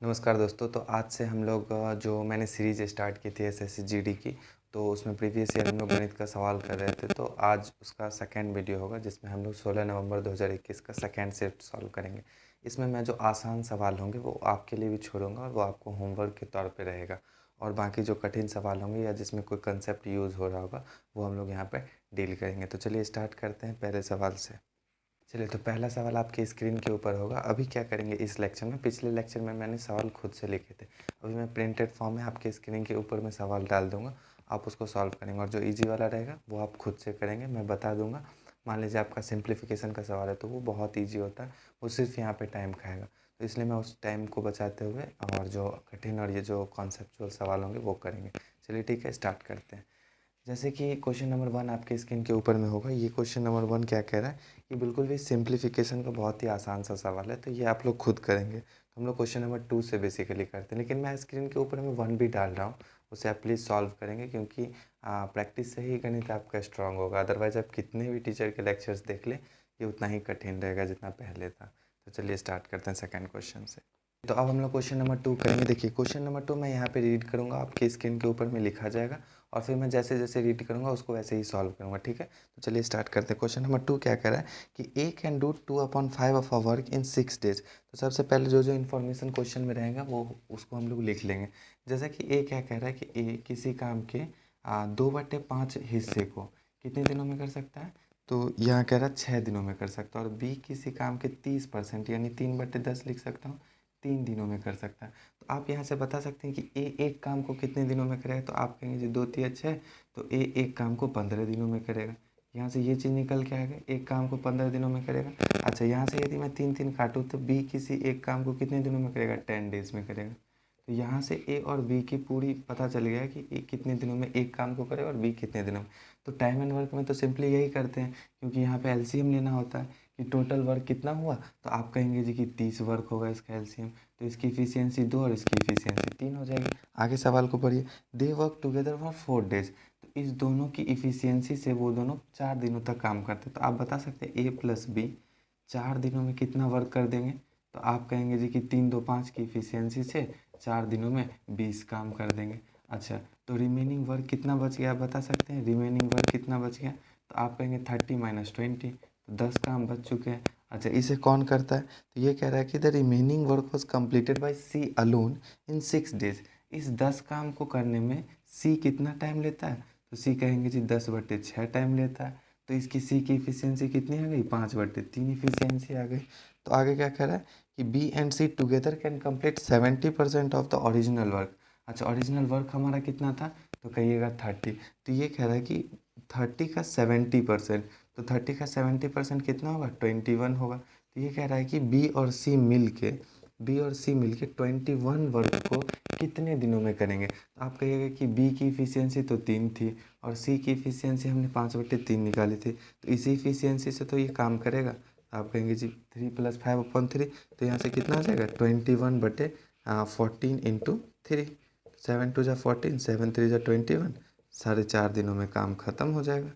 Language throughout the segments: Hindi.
नमस्कार दोस्तों। तो आज से हम लोग जो मैंने सीरीज़ स्टार्ट की थी एसएससी जीडी की, तो उसमें प्रीवियस ईयर हम लोग गणित का सवाल कर रहे थे। तो आज उसका सेकंड वीडियो होगा जिसमें हम लोग 16 नवंबर 2021 का सेकंड शिफ्ट सॉल्व करेंगे। इसमें मैं जो आसान सवाल होंगे वो आपके लिए भी छोड़ूंगा और वो आपको होमवर्क के तौर पे रहेगा, और बाकी जो कठिन सवाल होंगे या जिसमें कोई कंसेप्ट यूज़ हो रहा होगा वो हम लोग यहाँ पर डील करेंगे। तो चलिए स्टार्ट करते हैं पहले सवाल से। चलिए, तो पहला सवाल आपकी स्क्रीन के ऊपर होगा। अभी क्या करेंगे इस लेक्चर में, पिछले लेक्चर में मैंने सवाल खुद से लिखे थे, अभी मैं प्रिंटेड फॉर्म में आपके स्क्रीन के ऊपर में सवाल डाल दूंगा, आप उसको सॉल्व करेंगे और जो इजी वाला रहेगा वो आप खुद से करेंगे, मैं बता दूंगा। मान लीजिए आपका सिंप्लीफिकेशन का सवाल है तो वो बहुत ईजी होता है, वो सिर्फ यहाँ पर टाइम खाएगा, तो इसलिए मैं उस टाइम को बचाते हुए और जो कठिन और ये जो कॉन्सेप्चुअल सवाल होंगे वो करेंगे। चलिए ठीक है, स्टार्ट करते हैं। जैसे कि क्वेश्चन नंबर 1 आपके स्क्रीन के ऊपर में होगा। ये क्वेश्चन नंबर 1 क्या कह रहा है, ये बिल्कुल भी सिंप्लीफिकेशन का बहुत ही आसान सा सवाल है, तो ये आप लोग खुद करेंगे। तो हम लोग क्वेश्चन नंबर 2 से बेसिकली करते हैं, लेकिन मैं स्क्रीन के ऊपर में 1 भी डाल रहा हूँ, उसे आप प्लीज़ सॉल्व करेंगे, क्योंकि प्रैक्टिस से ही गणित आपका स्ट्रांग होगा। अदरवाइज़ आप कितने भी टीचर के लेक्चर्स देख लें, ये उतना ही कठिन रहेगा जितना पहले था। तो चलिए स्टार्ट करते हैं सेकेंड क्वेश्चन से। तो अब हम लोग क्वेश्चन नंबर 2 करेंगे। देखिए, क्वेश्चन नंबर 2 मैं यहाँ पे रीड करूँगा, आपके स्क्रीन के ऊपर में लिखा जाएगा, और फिर मैं जैसे जैसे रीड करूँगा उसको वैसे ही सॉल्व करूँगा, ठीक है। तो चलिए स्टार्ट करते हैं। क्वेश्चन नंबर 2 क्या कह रहा है कि A can do 2/5 of a work in 6 days. तो सबसे पहले जो जो इन्फॉर्मेशन क्वेश्चन में रहेगा वो उसको हम लोग लिख लेंगे। जैसा कि ए क्या कह रहा है कि ए किसी काम के 2/5 हिस्से को कितने दिनों में कर सकता है, तो यहाँ कह रहा है 6 दिनों में कर सकता है। और बी किसी काम के 30% यानी 3/10 लिख सकता हूँ, 3 दिनों में कर सकता है। तो आप यहाँ से बता सकते हैं कि ए एक काम को कितने दिनों में करेगा, तो आप कहेंगे जी 2 तिया 6, तो ए एक काम को 15 दिनों में करेगा। यहाँ से ये चीज़ निकल के आएगा, एक काम को 15 दिनों में करेगा। अच्छा, यहाँ से यदि मैं 3 काटूँ तो बी किसी एक काम को कितने दिनों में करेगा, 10 डेज़ में करेगा। तो यहाँ से ए और बी की पूरी पता चल गया कि ए कितने दिनों में एक काम को करेगा और बी कितने दिनों में। तो टाइम एंड वर्क में तो सिंपली यही करते हैं, क्योंकि यहाँ पे एलसीएम लेना होता है कि टोटल वर्क कितना हुआ, तो आप कहेंगे जी कि 30 वर्क होगा इसका एलसीएम, तो इसकी इफिशियंसी 2 और इसकी इफिशियंसी 3 हो जाएगी। आगे सवाल को पढ़िए। They work together for 4 days. तो इस दोनों की इफिशियंसी से वो दोनों 4 दिनों तक काम करते हैं। तो आप बता सकते हैं ए प्लस बी 4 दिनों में कितना वर्क कर देंगे, तो आप कहेंगे जी कि 3 2 5 की इफिशियंसी से 4 दिनों में 20 काम कर देंगे। अच्छा, तो रिमेनिंग वर्क कितना बच गया आप बता सकते हैं, रिमेनिंग वर्क कितना बच गया, तो आप कहेंगे 30 - 20, तो 10 काम बच चुके हैं। अच्छा, इसे कौन करता है, तो ये कह रहा है कि the remaining work was completed by C alone in 6 days. इस 10 काम को करने में सी कितना टाइम लेता है, तो सी कहेंगे जी 10/6 टाइम लेता है। तो इसकी सी की इफिशियंसी कितनी आ गई, 5/3 इफिशियंसी आ गई। तो आगे क्या कह रहा है कि B and C together can complete 70% of the original work. अच्छा, ओरिजिनल वर्क हमारा कितना था, तो कहिएगा 30। तो ये कह रहा है कि 30 का 70%, तो 30 का 70% कितना होगा, 21 होगा। तो ये कह रहा है कि बी और सी मिल के 21 वर्क को कितने दिनों में करेंगे। तो आप कहिएगा कि बी की इफिशियंसी तो 3 थी और सी की इफिशियंसी हमने 5/3 निकाली थी, तो इसी इफिशियंसी से तो ये काम करेगा। तो आप कहेंगे जी 3 + 5/3, तो यहाँ से कितना आ जाएगा 21/14 × 3, 7 2 14, 7 3 21, 4.5 दिनों में काम ख़त्म हो जाएगा।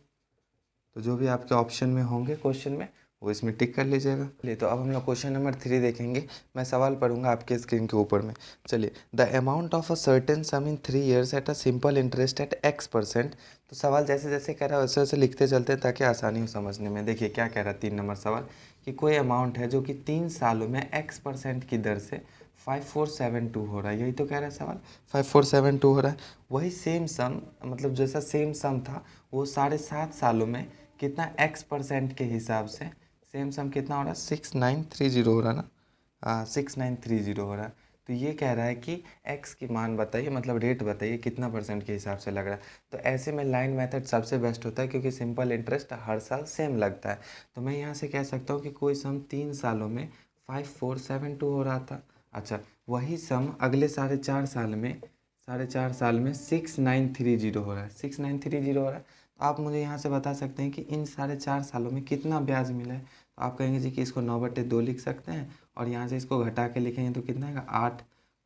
तो जो भी आपके ऑप्शन में होंगे क्वेश्चन में वो इसमें टिक कर लीजिएगा। चलिए, तो अब हम लोग क्वेश्चन नंबर 3 देखेंगे। मैं सवाल पढ़ूंगा आपके स्क्रीन के ऊपर में। चलिए, the amount of a certain some in 3 years at a simple interest eight X%। तो सवाल जैसे जैसे कह रहा है वैसे वैसे लिखते चलते हैं ताकि आसानी हो समझने में। देखिए क्या कह रहा है 3 नंबर सवाल, कि कोई अमाउंट है जो कि 3 सालों में X% की दर से 5472 हो रहा है। यही तो कह रहा है सवाल, 5472 हो रहा है। वही सेम सम, मतलब जैसा सेम सम था वो 7.5 सालों में कितना X% के हिसाब से सेम सम कितना हो रहा है, 6930 हो रहा है ना, 6930 हो रहा है। तो ये कह रहा है कि x की मान बताइए, मतलब रेट बताइए कितना परसेंट के हिसाब से लग रहा है। तो ऐसे में लाइन मेथड सबसे बेस्ट होता है, क्योंकि सिंपल इंटरेस्ट हर साल सेम लगता है। तो मैं यहाँ से कह सकता हूँ कि कोई सम 3 सालों में 5472 हो रहा था। अच्छा, वही सम अगले 4.5 साल में 6930 हो रहा है, 6930 हो रहा है। तो आप मुझे यहाँ से बता सकते हैं कि इन 4.5 सालों में कितना ब्याज मिला है। तो आप कहेंगे जी कि इसको 9/2 लिख सकते हैं, और यहाँ से इसको घटा के लिखेंगे तो कितना आएगा 8,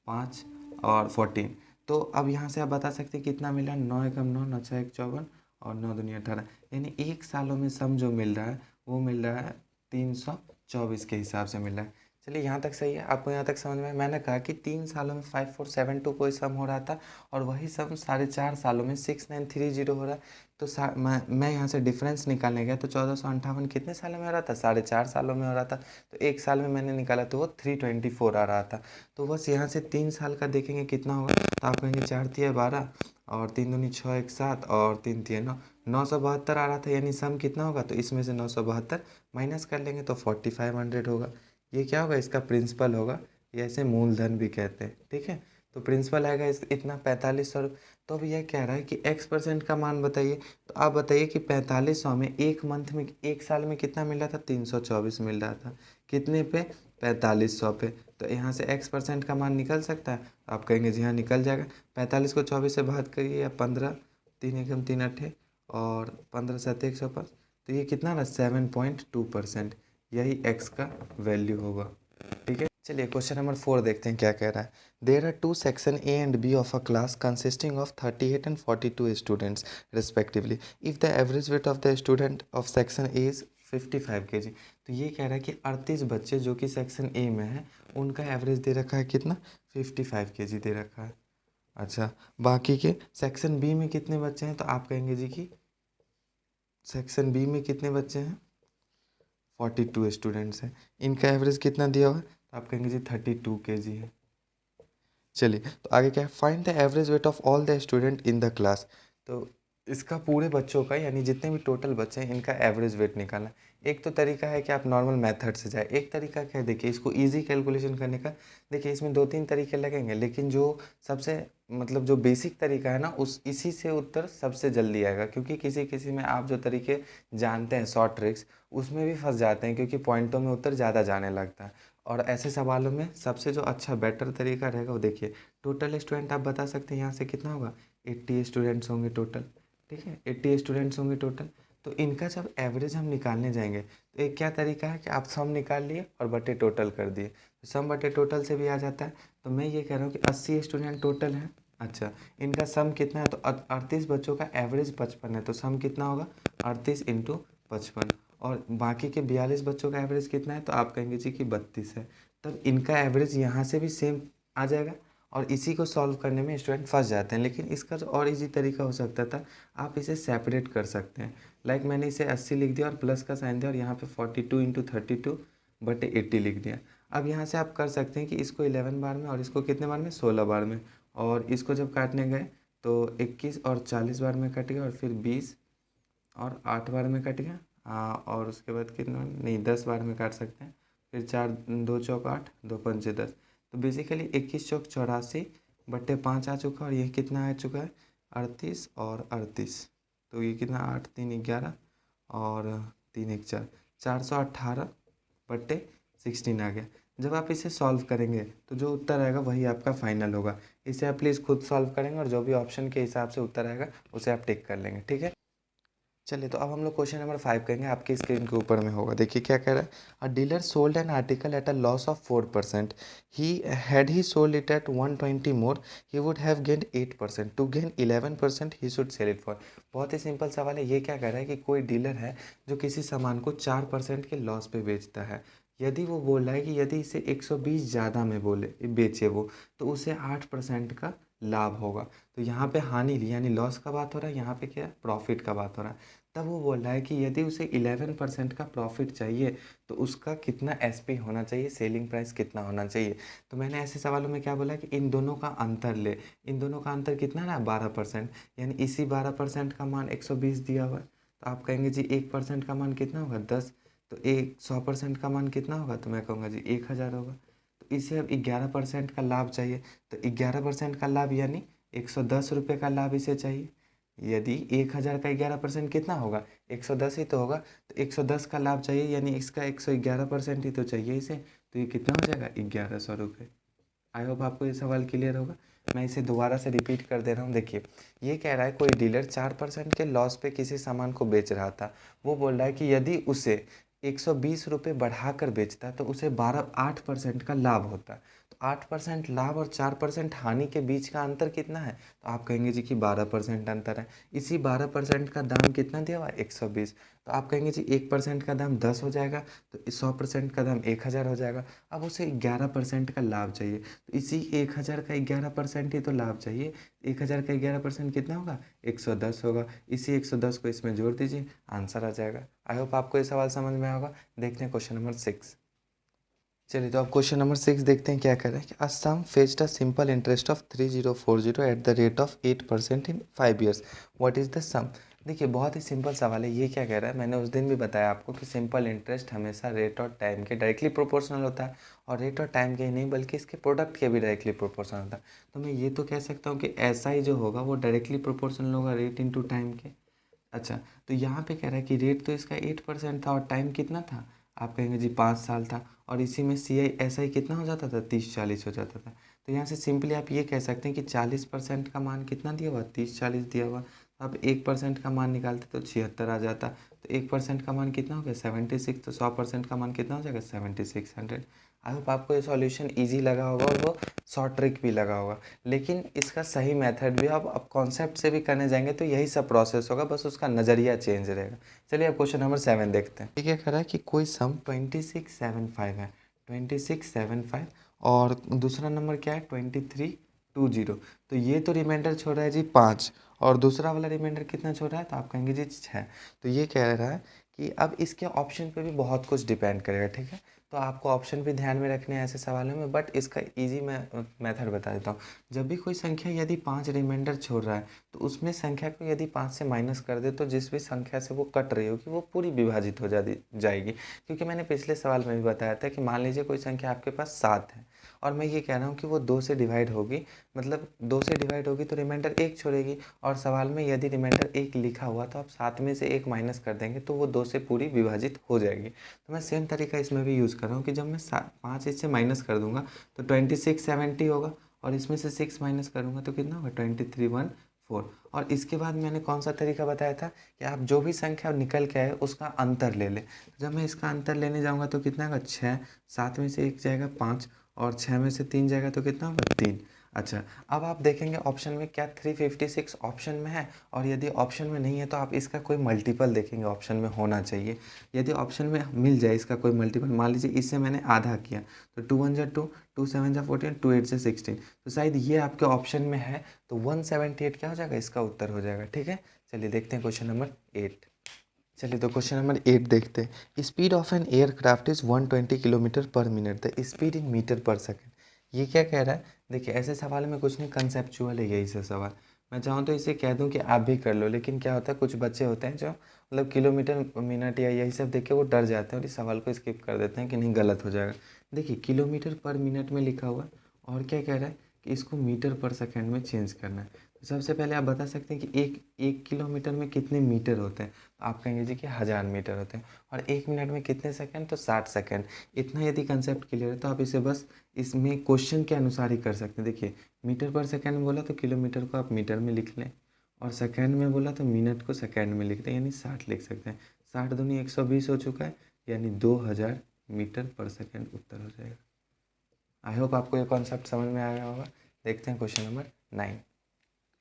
5 और 14। तो अब यहाँ से आप बता सकते हैं कितना मिला, 9 एकम 9, 9 6 एक 54 और 9 दूनी 18, यानी 1 सालों में सम जो मिल रहा है वो मिल रहा है 324 के हिसाब से मिल रहा है। चलिए यहाँ तक सही है, आपको यहाँ तक समझ में आया। मैंने कहा कि 3 सालों में 5472 कोई सम हो रहा था और वही सम 4.5 सालों में 6930 हो रहा है। तो मैं यहाँ से डिफरेंस निकालने गया तो 1458 कितने सालों में हो रहा था, 4.5 सालों में हो रहा था। तो 1 साल में मैंने निकाला तो वो 324 आ रहा था। तो बस यहाँ से 3 साल का देखेंगे कितना होगा, तो आप कहेंगे 4 तिया 12 और 3 दूनी 6 1 7 और 3 तिया 9, 972 आ रहा था। यानी सम कितना होगा, तो इसमें से 972 माइनस कर लेंगे तो 4500 होगा। ये क्या होगा, इसका प्रिंसिपल होगा, ये ऐसे मूलधन भी कहते हैं, ठीक है। तो प्रिंसिपल आएगा इतना 4500। तो अब यह कह रहा है कि x% का मान बताइए। तो आप बताइए कि 4500 में एक मंथ में, एक साल में कितना मिल रहा था, 324 मिल रहा था। कितने पे, 4500 पे। तो यहाँ से x% का मान निकल सकता है। आप कहेंगे जी हाँ निकल जाएगा। 45 को 24 से भाग करिए या 15, 3 एकम 3 अट्ठे और 15 7 105। तो ये कितना ना 7.2%, यही x का वैल्यू होगा, ठीक है। चलिए क्वेश्चन नंबर 4 देखते हैं क्या कह रहा है। There are 2 section A and B of a class consisting of 38 and 42 students respectively. If the average weight of the student of section A is 55 kg। तो ये कह रहा है कि 38 बच्चे जो कि सेक्शन ए में है उनका एवरेज दे रखा है कितना, 55 kg दे रखा है। अच्छा, बाकी के सेक्शन बी में कितने बच्चे हैं, तो आप कहेंगे जी कि सेक्शन बी में कितने बच्चे हैं, 42 स्टूडेंट्स हैं। इनका एवरेज कितना दिया हुआ है, तो आप कहेंगे जी 32 kg है। चलिए तो आगे क्या है, find the average weight of all the student in the class. तो इसका पूरे बच्चों का यानी जितने भी टोटल बच्चे हैं इनका एवरेज वेट निकालना। एक तो तरीका है कि आप नॉर्मल मेथड से जाए, एक तरीका क्या है, देखिए इसको इजी कैलकुलेशन करने का। देखिए इसमें 2-3 तरीके लगेंगे, लेकिन जो सबसे मतलब जो बेसिक तरीका है ना, उस इसी से उत्तर सबसे जल्दी आएगा। क्योंकि किसी किसी में आप जो तरीके जानते हैं शॉर्ट ट्रिक्स, उसमें भी फंस जाते हैं क्योंकि पॉइंटों में उत्तर ज़्यादा जाने लगता है। और ऐसे सवालों में सबसे जो अच्छा बेटर तरीका रहेगा वो देखिए, टोटल स्टूडेंट आप बता सकते हैं यहाँ से कितना होगा, 80 स्टूडेंट्स होंगे टोटल, ठीक है, 80 स्टूडेंट्स होंगे टोटल। तो इनका जब एवरेज हम निकालने जाएंगे तो एक क्या तरीका है कि आप सम निकाल लिए और बटे टोटल कर दिए, तो सम बटे टोटल से भी आ जाता है। तो मैं ये कह रहा हूँ कि 80 स्टूडेंट टोटल हैं। अच्छा, इनका सम कितना है, तो 38 बच्चों का एवरेज 55 है, तो सम कितना होगा, 38 इंटू 55। और बाकी के 42 बच्चों का एवरेज कितना है, तो आप कहेंगे जी कि 32 है। तब इनका एवरेज यहाँ से भी सेम आ जाएगा और इसी को सॉल्व करने में स्टूडेंट फंस जाते हैं। लेकिन इसका जो और इजी तरीका हो सकता था, आप इसे सेपरेट कर सकते हैं। लाइक मैंने इसे 80 लिख दिया और प्लस का साइन दिया और यहाँ पे 42 इंटू 32 बटे 80 लिख दिया। अब यहाँ से आप कर सकते हैं कि इसको 11 बार में और इसको कितने बार में, 16 बार में। और इसको जब काटने गए तो 21 और 40 बार में कट गया और फिर 20 और 8 बार में कट गया। और उसके बाद कितना, नहीं 10 बार में काट सकते हैं। फिर 4 2 चौक 8, 2 पंचे 10। तो बेसिकली 21 चौक 84 बट्टे 5 आ चुका और ये कितना आ चुका है, 38 और 38। तो ये कितना, 8 3 11 और 3 1 4, 418 बट्टे 16 आ गया। जब आप इसे सॉल्व करेंगे तो जो उत्तर आएगा वही आपका फाइनल होगा। इसे आप प्लीज़ खुद सॉल्व करेंगे और जो भी ऑप्शन के हिसाब से उत्तर आएगा उसे आप टिक कर लेंगे, ठीक है। चलिए तो अब हम लोग क्वेश्चन नंबर 5 करेंगे, आपकी स्क्रीन के ऊपर में होगा। देखिए क्या कह रहा है, a dealer sold an article at a loss of 4%। He sold it at 120 more, he would have gained 8%। To gain 11% he should sell it for. बहुत ही सिंपल सवाल है। ये क्या कह रहा है कि कोई डीलर है जो किसी सामान को 4% के लॉस पे बेचता है। यदि वो बोल रहा है कि यदि इसे 120 ज़्यादा में बोले बेचे वो, तो उसे 8% का लाभ होगा। तो यहाँ पे हानि यानी लॉस का बात हो रहा है, यहाँ पे क्या प्रॉफिट का बात हो रहा है। तब वो बोल रहा है कि यदि उसे 11% का प्रॉफिट चाहिए तो उसका कितना एसपी होना चाहिए, सेलिंग प्राइस कितना होना चाहिए। तो मैंने ऐसे सवालों में क्या बोला कि इन दोनों का अंतर ले। इन दोनों का अंतर कितना ना, 12%। यानी इसी 12% का मान 120 दिया हुआ है। तो आप कहेंगे जी 1% का मान कितना होगा, 10। तो 100% का मान कितना होगा, तो मैं कहूँगा जी 1000 होगा। तो इसे अब 11% का लाभ चाहिए। तो 11% का लाभ यानी 110 रुपये का लाभ इसे चाहिए। यदि 1000 का 11% कितना होगा, 110 ही तो होगा। तो 110 का लाभ चाहिए यानी इसका 111% ही तो चाहिए इसे। तो ये कितना हो जाएगा, 1100 रुपये। आई होप आपको ये सवाल क्लियर होगा। मैं इसे दोबारा से रिपीट कर दे रहा हूँ। देखिए ये कह रहा है कोई डीलर 4% के लॉस पे किसी सामान को बेच रहा था। वो बोल रहा है कि यदि उसे 120 रुपये बढ़ा कर बेचता तो उसे 8% का लाभ होता। तो 8% लाभ और 4% हानि के बीच का अंतर कितना है? तो आप कहेंगे जी कि 12% अंतर है। इसी 12% का दाम कितना दिया हुआ है? 120। तो आप कहेंगे जी 1% का दाम 10 हो जाएगा, तो 100% का दाम 1000 हो जाएगा। अब उसे 11% का लाभ चाहिए, तो इसी 1000 का 11% ही तो लाभ चाहिए। 1000 का 11% कितना होगा? 110 होगा। इसी 110 को इसमें जोड़ दीजिए, आंसर आ जाएगा। आई होप आपको ये सवाल समझ में आया होगा। देखते हैं क्वेश्चन नंबर 6। चलिए, तो अब क्वेश्चन नंबर 6 देखते हैं क्या कह रहा है कि a sum fetched a simple interest of 3040 at the rate of 8% in 5 years, what is the sum. देखिए, बहुत ही सिंपल सवाल है। ये क्या कह रहा है, मैंने उस दिन भी बताया आपको कि सिंपल इंटरेस्ट हमेशा रेट और टाइम के डायरेक्टली प्रोपोर्शनल होता है, और रेट और टाइम के ही नहीं बल्कि इसके प्रोडक्ट के भी डायरेक्टली प्रोपोर्शनल होता है। तो मैं ये तो कह सकता हूँ कि ऐसा ही जो होगा वो डायरेक्टली प्रोपोर्शनल होगा रेट इंटू टाइम के। अच्छा, तो यहाँ पे कह रहा है कि रेट तो इसका 8% था और टाइम कितना था? आप कहेंगे जी 5 साल था, और इसी में सी आई एस आई कितना हो जाता था? 30-40 हो जाता था। तो यहाँ से सिंपली आप ये कह सकते हैं कि 40% का मान कितना दिया हुआ? 30-40 दिया हुआ। तो आप 1% का मान निकालते तो 76 आ जाता। तो 1% का मान कितना हो गया? 76। तो 100% का मान कितना हो जाएगा? 7600। आई होप आपको ये सॉल्यूशन ईजी लगा होगा और वो शॉर्ट ट्रिक भी लगा होगा। लेकिन इसका सही मेथड भी अब कॉन्सेप्ट से भी करने जाएंगे तो यही सब प्रोसेस होगा, बस उसका नज़रिया चेंज रहेगा। चलिए अब क्वेश्चन नंबर 7 देखते हैं। ठीक है, कह रहा है कि कोई सम 2675 है, 2675, और दूसरा नंबर क्या है? 2320। तो ये तो रिमाइंडर छोड़ रहा है जी 5, और दूसरा वाला रिमाइंडर कितना छोड़ रहा है? तो आप कहेंगे जी 6। तो ये कह रहा है कि अब इसके ऑप्शन पे भी बहुत कुछ डिपेंड करेगा। ठीक है, तो आपको ऑप्शन भी ध्यान में रखने हैं ऐसे सवालों में, बट इसका इजी मैं मेथड बता देता हूँ। जब भी कोई संख्या यदि 5 रिमाइंडर छोड़ रहा है, तो उसमें संख्या को यदि 5 से माइनस कर दे तो जिस भी संख्या से वो कट रही होगी वो पूरी विभाजित हो जाएगी। क्योंकि मैंने पिछले सवाल में भी बताया था कि मान लीजिए कोई संख्या आपके पास 7 है, और मैं ये कह रहा हूँ कि वो 2 से डिवाइड होगी, मतलब 2 से डिवाइड होगी तो रिमाइंडर 1 छोड़ेगी, और सवाल में यदि रिमाइंडर 1 लिखा हुआ तो आप 7 में से 1 माइनस कर देंगे तो वो 2 से पूरी विभाजित हो जाएगी। तो मैं सेम तरीका इसमें भी यूज़ कर रहा हूँ कि जब मैं 5 इससे माइनस कर दूंगा तो 2670 होगा, और इसमें से 6 माइनस करूँगा तो कितना होगा? 2314। और इसके बाद मैंने कौन सा तरीका बताया था कि आप जो भी संख्या निकल के आए उसका अंतर ले लें। जब मैं इसका अंतर लेने जाऊँगा तो कितना होगा? 6। 7 में से 1 जाएगा 5, और 6 में से 3 जाएगा तो कितना होगा? 3। अच्छा, अब आप देखेंगे ऑप्शन में क्या 356 ऑप्शन में है, और यदि ऑप्शन में नहीं है तो आप इसका कोई मल्टीपल देखेंगे ऑप्शन में होना चाहिए। यदि ऑप्शन में मिल जाए इसका कोई मल्टीपल, मान लीजिए इससे मैंने आधा किया तो 2 1 जा 2, 2 7 जा 14, 2 8 जा 16, तो शायद ये आपके ऑप्शन में है, तो 178 क्या हो जाएगा? इसका उत्तर हो जाएगा। ठीक है, चलिए देखते हैं क्वेश्चन नंबर 8। चलिए, तो क्वेश्चन नंबर 8 देखते हैं। Speed of an aircraft is 120 kilometre per minute, the speed in metre per second. ये क्या कह रहा है? देखिए, ऐसे सवाल में कुछ नहीं, कंसेप्चुअल है यही से सवाल। मैं चाहूँ तो इसे कह दूं कि आप भी कर लो, लेकिन क्या होता है कुछ बच्चे होते हैं जो मतलब किलोमीटर मिनट या यही सब देख के वो डर जाते हैं और इस सवाल को स्किप कर देते हैं कि नहीं गलत हो जाएगा। देखिए, किलोमीटर पर मिनट में लिखा हुआ है, और क्या कह रहा है कि इसको मीटर पर सेकेंड में चेंज करना है। तो सबसे पहले आप बता सकते हैं कि एक किलोमीटर में कितने मीटर होते हैं? आप कहेंगे जी कि 1000 मीटर होते हैं, और 1 मिनट में कितने सेकंड? तो 60 सेकंड। इतना यदि कंसेप्ट क्लियर है तो आप इसे बस इसमें क्वेश्चन के अनुसार ही कर सकते हैं। देखिए, मीटर पर सेकंड में बोला तो किलोमीटर को आप मीटर में लिख लें, और सेकंड में बोला तो मिनट को सेकंड में लिख दें, यानी 60 लिख सकते हैं। 60 दूनी 120 हो चुका है, यानी 2000 मीटर पर सेकंड उत्तर हो जाएगा। आई होप आपको ये कॉन्सेप्ट समझ में आया होगा। देखते हैं क्वेश्चन नंबर 9।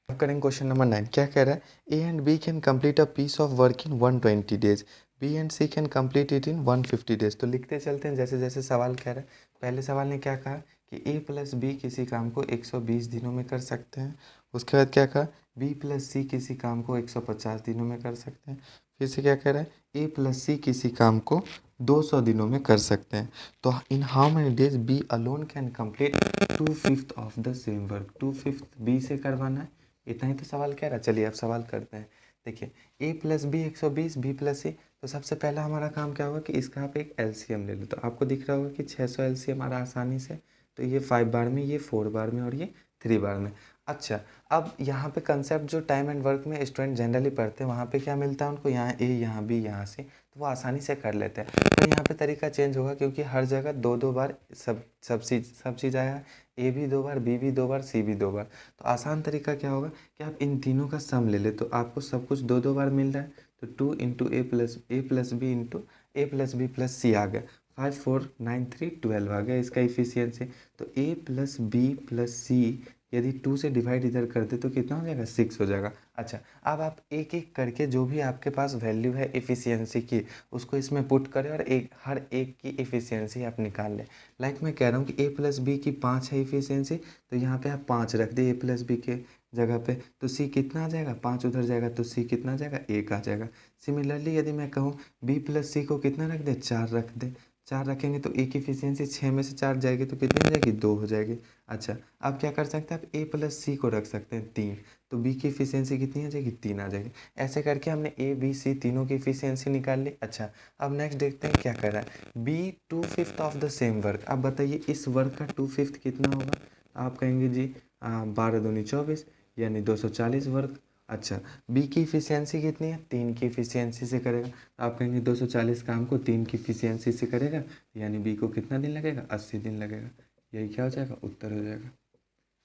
अब करेंगे क्वेश्चन नंबर 9। क्या कह रहा है? A and B can complete a piece of work in 120 days, B and C can complete it in 150 days. तो लिखते चलते हैं जैसे जैसे सवाल कह रहा है। पहले सवाल ने क्या कहा कि ए प्लस बी किसी काम को 120 दिनों में कर सकते हैं। उसके बाद क्या कहा? बी प्लस सी किसी काम को 150 दिनों में कर सकते हैं। फिर से क्या कह रहा है? ए प्लस सी किसी काम को 200 दिनों में कर सकते हैं। तो in how many days B alone can complete 2/5 of the same work. 2/5 B से करवाना है, इतना ही तो सवाल कह रहा है। चलिए अब सवाल करते हैं। देखिए, ए प्लस बी 120, बी प्लस सी। तो सबसे पहला हमारा काम क्या होगा कि इसका आप एक एलसीएम ले लो। तो आपको दिख रहा होगा कि 600 एलसीएम आ रहा आसानी से। तो ये 5 बार में, ये 4 बार में, और ये 3 बार में। अच्छा, अब यहाँ पे कंसेप्ट जो टाइम एंड वर्क में स्टूडेंट जनरली पढ़ते हैं वहाँ पे क्या मिलता है उनको? यहाँ ए, यहाँ बी, यहाँ से, तो वो आसानी से कर लेते हैं। तो यहाँ पे तरीका चेंज होगा क्योंकि हर जगह 2-2 बार सब चीज़ आया है। ए भी 2 बार, बी भी 2 बार, सी भी 2 बार। तो आसान तरीका क्या होगा कि आप इन तीनों का सम ले ले, तो आपको सब कुछ 2-2 बार मिल रहा है। तो 2 इंटू ए प्लस बी इंटू ए प्लस बी प्लस सी आ गया। 5 4 9 3 12 आ गया इसका इफिशियंसी। तो a प्लस बी प्लस सी यदि 2 से डिवाइड इधर कर दे तो कितना हो जाएगा 6 हो जाएगा। अच्छा, अब आप एक एक करके जो भी आपके पास वैल्यू है इफ़िशियंसी की उसको इसमें पुट करें और हर एक की इफ़िशियंसी आप निकाल लें। लाइक मैं कह रहा हूँ कि a प्लस बी की 5 है इफ़िशियंसी, तो यहाँ पे आप 5 रख दिए a प्लस बी के जगह पे, तो c कितना आ जाएगा, 5 उधर जाएगा तो c कितना आ जाएगा, 1 आ जाएगा। सिमिलरली यदि मैं कहूँ b प्लस सी को कितना रख दे, 4 रख दे, 4 रखेंगे तो a की इफिशियंसी 6 में से 4 जाएगी तो कितनी हो जाएगी, 2 हो जाएगी। अच्छा, आप क्या कर सकते हैं, आप a प्लस सी को रख सकते हैं 3, तो b की इफिशियंसी कितनी आ जाएगी, 3 आ जाएगी। ऐसे करके हमने a b c तीनों की इफिशियंसी निकाल ली। अच्छा, अब नेक्स्ट देखते हैं क्या कर रहा है, b 2/5 of the same work. अब बताइए इस वर्क का 2/5 कितना होगा, आप कहेंगे जी 12 दूनी 24 यानी 240 वर्क। अच्छा, बी की इफिशियंसी कितनी है, 3 की इफिशियंसी से करेगा, तो आप कहेंगे 240 काम को 3 की इफिशियंसी से करेगा यानी बी को कितना दिन लगेगा, 80 दिन लगेगा। यही क्या हो जाएगा, उत्तर हो जाएगा।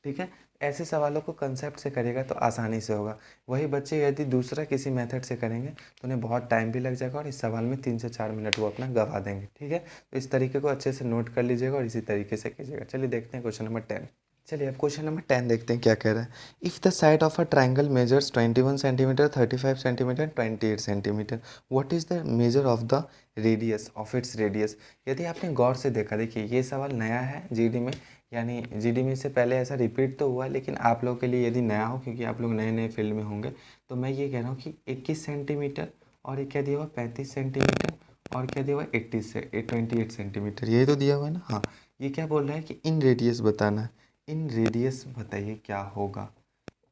ठीक है, ऐसे सवालों को कंसेप्ट से करेगा तो आसानी से होगा। वही बच्चे यदि दूसरा किसी मेथड से करेंगे तो उन्हें बहुत टाइम भी लग जाएगा और इस सवाल में 3 से 4 मिनट वो अपना गवा देंगे। ठीक है, तो इस तरीके को अच्छे से नोट कर लीजिएगा और इसी तरीके से कीजिएगा। चलिए देखते हैं क्वेश्चन नंबर 10। चलिए अब क्वेश्चन नंबर 10 देखते हैं क्या कह रहा है। If the side of a triangle measures 21 centimetre, 35 centimetre, 28 centimetre, what is the measure of the radius of its radius. यदि आपने गौर से देखा, देखिए ये सवाल नया है जीडी में, यानी जीडी में से पहले ऐसा रिपीट तो हुआ है, लेकिन आप लोगों के लिए यदि नया हो, क्योंकि आप लोग नए नए फील्ड में होंगे, तो मैं ये कह रहा हूँ कि 21 सेंटीमीटर और एक क्या दिया हुआ 35 सेंटीमीटर और क्या दिया हुआ 28 सेंटीमीटर, ये तो दिया हुआ है ना। हाँ, ये क्या बोल रहा है कि इन रेडियस बताना है, इन रेडियस बताइए क्या होगा।